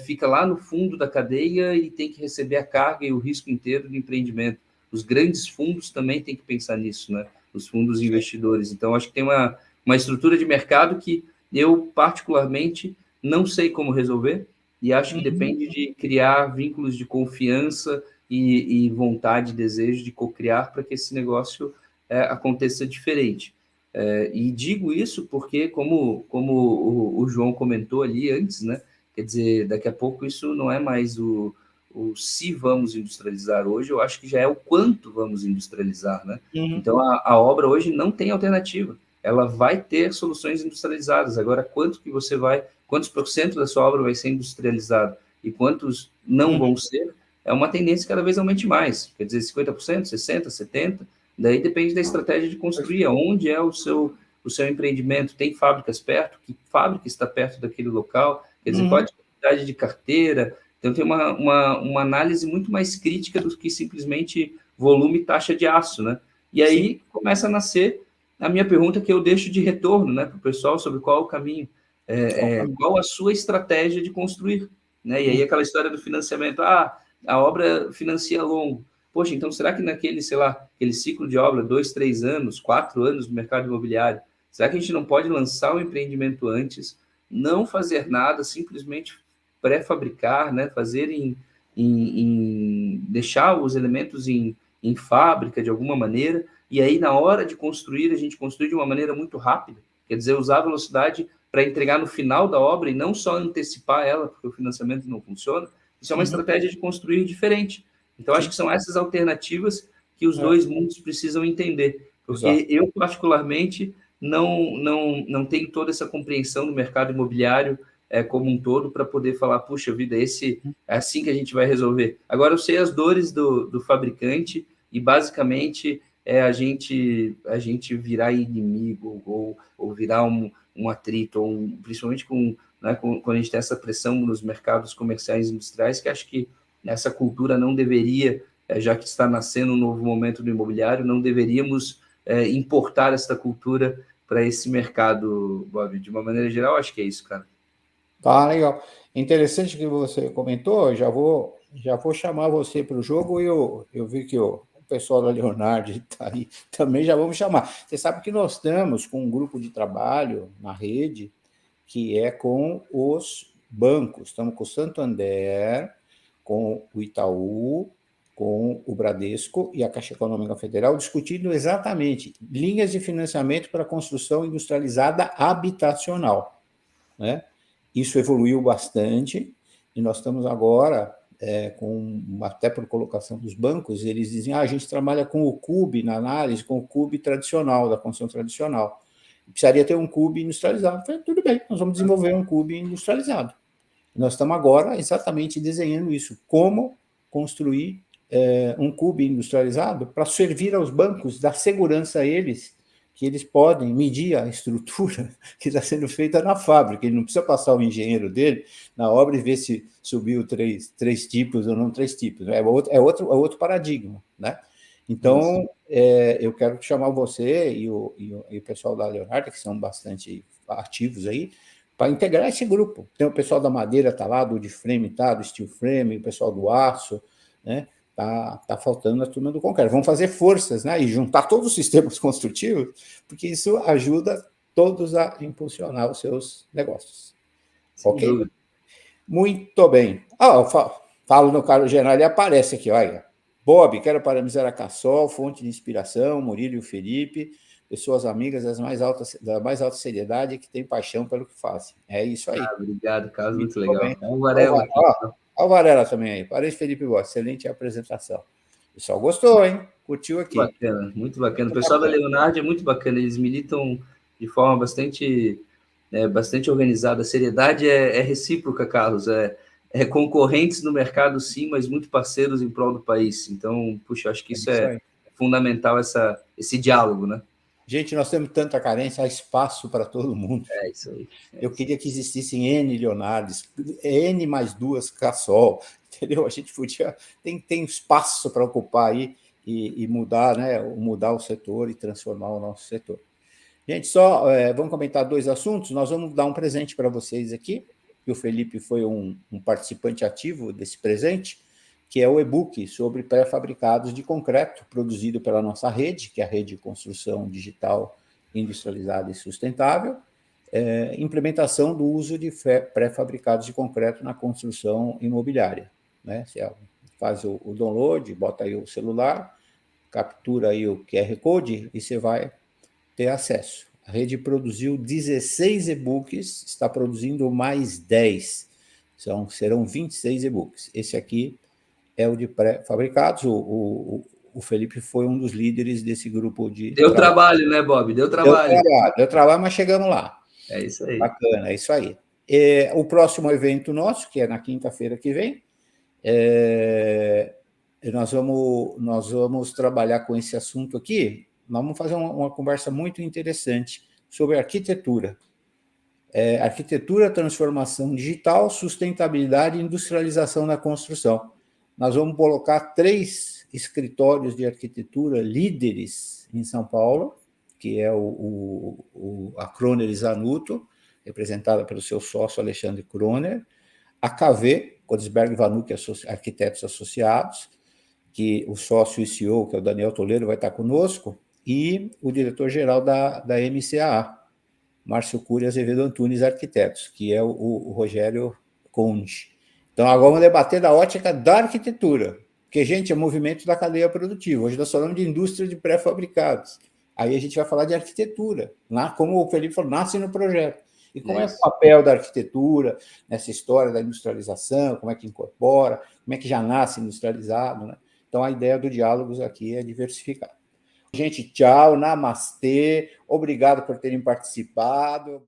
fica lá no fundo da cadeia e tem que receber a carga e o risco inteiro do empreendimento. Os grandes fundos também têm que pensar nisso, né? Os fundos investidores. Então, acho que tem uma estrutura de mercado que eu, particularmente, não sei como resolver, e acho que depende de criar vínculos de confiança e vontade, desejo de cocriar para que esse negócio aconteça diferente. E digo isso porque, como o João comentou ali antes, né? Quer dizer, daqui a pouco isso não é mais o se vamos industrializar hoje, eu acho que já é o quanto vamos industrializar, né? Então, a obra hoje não tem alternativa. Ela vai ter soluções industrializadas. Agora, quantos % da sua obra vai ser industrializado e quantos não vão ser, é uma tendência que cada vez aumente mais. Quer dizer, 50%, 60%, 70%, daí depende da estratégia de construir. Onde é o seu empreendimento? Tem fábricas perto? Que fábrica está perto daquele local? Quer dizer, qual a dificuldade de carteira? Então, tem uma análise muito mais crítica do que simplesmente volume e taxa de aço, né? E aí começa a nascer a minha pergunta que eu deixo de retorno, né, para o pessoal sobre qual é o caminho, qual a sua estratégia de construir, né? E aí aquela história do financiamento, a obra financia longo. Poxa, então será que naquele, sei lá, aquele ciclo de obra, 2, 3 anos, 4 anos no mercado imobiliário, será que a gente não pode lançar o empreendimento antes, não fazer nada, simplesmente pré-fabricar, né? Fazer deixar os elementos em fábrica de alguma maneira, e aí na hora de construir, a gente construir de uma maneira muito rápida, quer dizer, usar a velocidade para entregar no final da obra e não só antecipar ela, porque o financiamento não funciona. Isso é uma estratégia de construir diferente. Então, acho que são essas alternativas que os dois mundos precisam entender, porque eu, particularmente, não tenho toda essa compreensão do mercado imobiliário como um todo para poder falar, puxa vida, é assim que a gente vai resolver. Agora, eu sei as dores do fabricante e, basicamente, a gente virar inimigo ou virar um atrito, principalmente quando a gente tem essa pressão nos mercados comerciais e industriais, que acho que essa cultura não deveria, já que está nascendo um novo momento do imobiliário, não deveríamos importar essa cultura para esse mercado, Bob. De uma maneira geral, acho que é isso, cara. Tá, legal. Interessante que você comentou, já vou chamar você para o jogo, e eu vi que o pessoal da Leonardo está aí, também já vamos chamar. Você sabe que nós estamos com um grupo de trabalho na rede, que é com os bancos. Estamos com o Santander, com o Itaú, com o Bradesco e a Caixa Econômica Federal, discutindo exatamente linhas de financiamento para construção industrializada habitacional, né? Isso evoluiu bastante, e nós estamos agora, até por colocação dos bancos, eles dizem, a gente trabalha com o CUB na análise, com o CUB tradicional, da construção tradicional. Precisaria ter um CUB industrializado. Falei, tudo bem, nós vamos desenvolver um CUB industrializado. Nós estamos agora exatamente desenhando isso, como construir um CUB industrializado para servir aos bancos, dar segurança a eles, que eles podem medir a estrutura que está sendo feita na fábrica. Ele não precisa passar o engenheiro dele na obra e ver se subiu três tipos ou não 3 tipos. É outro paradigma, né? Então, eu quero chamar você e o pessoal da Leonardo, que são bastante ativos aí, para integrar esse grupo. Tem o pessoal da madeira, está lá, do de frame, tá, do steel frame, o pessoal do aço, né? Tá faltando a turma do concreto. Vamos fazer forças, né? E juntar todos os sistemas construtivos, porque isso ajuda todos a impulsionar os seus negócios. Sem Ok? dúvida. Muito bem. Eu falo no Carlos Geral, ele aparece aqui, olha. Bob, quero parabenizar a Cassol, fonte de inspiração, Murilo e o Felipe, pessoas amigas da mais alta seriedade que têm paixão pelo que fazem. É isso aí. Obrigado, Carlos, muito Muito legal. bem. É um Varela aqui. Olha o Varela também aí. Parece Felipe Boa, excelente apresentação. O pessoal gostou, hein? Curtiu aqui. Muito bacana, muito bacana. O pessoal da Leonardo é muito bacana, eles militam de forma bastante organizada. A seriedade é recíproca, Carlos. É concorrentes no mercado, sim, mas muito parceiros em prol do país. Então, puxa, acho que isso é fundamental, esse diálogo, né? Gente, nós temos tanta carência, há espaço para todo mundo. É isso aí. Eu queria que existissem N Leonardos, N mais 2 Cassol, entendeu? A gente podia... Tem espaço para ocupar aí e mudar, né? Mudar o setor e transformar o nosso setor. Gente, vamos comentar 2 assuntos. Nós vamos dar um presente para vocês aqui, que o Felipe foi um participante ativo desse presente, que é o e-book sobre pré-fabricados de concreto, produzido pela nossa rede, que é a Rede de Construção Digital Industrializada e Sustentável, implementação do uso de pré-fabricados de concreto na construção imobiliária. Né? Você faz o download, bota aí o celular, captura aí o QR Code e você vai ter acesso. A rede produziu 16 e-books, está produzindo mais 10. Serão 26 e-books. Esse aqui é o de pré-fabricados. O Felipe foi um dos líderes desse grupo de Deu trabalho, né, Bob? Deu trabalho. Deu trabalho, mas chegamos lá. É isso aí. Bacana, é isso aí. O próximo evento nosso, que é na quinta-feira que vem, nós vamos trabalhar com esse assunto aqui. Nós vamos fazer uma conversa muito interessante sobre arquitetura. Arquitetura, transformação digital, sustentabilidade e industrialização da construção. Nós vamos colocar 3 escritórios de arquitetura líderes em São Paulo, que é a Kroner Zanuto, representada pelo seu sócio Alexandre Kroner, a KV, Kodesberg Vanucci Arquitetos Associados, que o sócio e CEO, que é o Daniel Toledo, vai estar conosco, e o diretor-geral da MCAA, Márcio Cury Azevedo Antunes Arquitetos, que é o Rogério Conde. Então, agora vamos debater da ótica da arquitetura, porque, gente, é movimento da cadeia produtiva. Hoje nós falamos de indústria de pré-fabricados. Aí a gente vai falar de arquitetura, como o Felipe falou, nasce no projeto. E como é o papel da arquitetura nessa história da industrialização, como é que incorpora, como é que já nasce industrializado, né? Então, a ideia do Diálogos aqui é diversificar. Gente, tchau, namastê, obrigado por terem participado.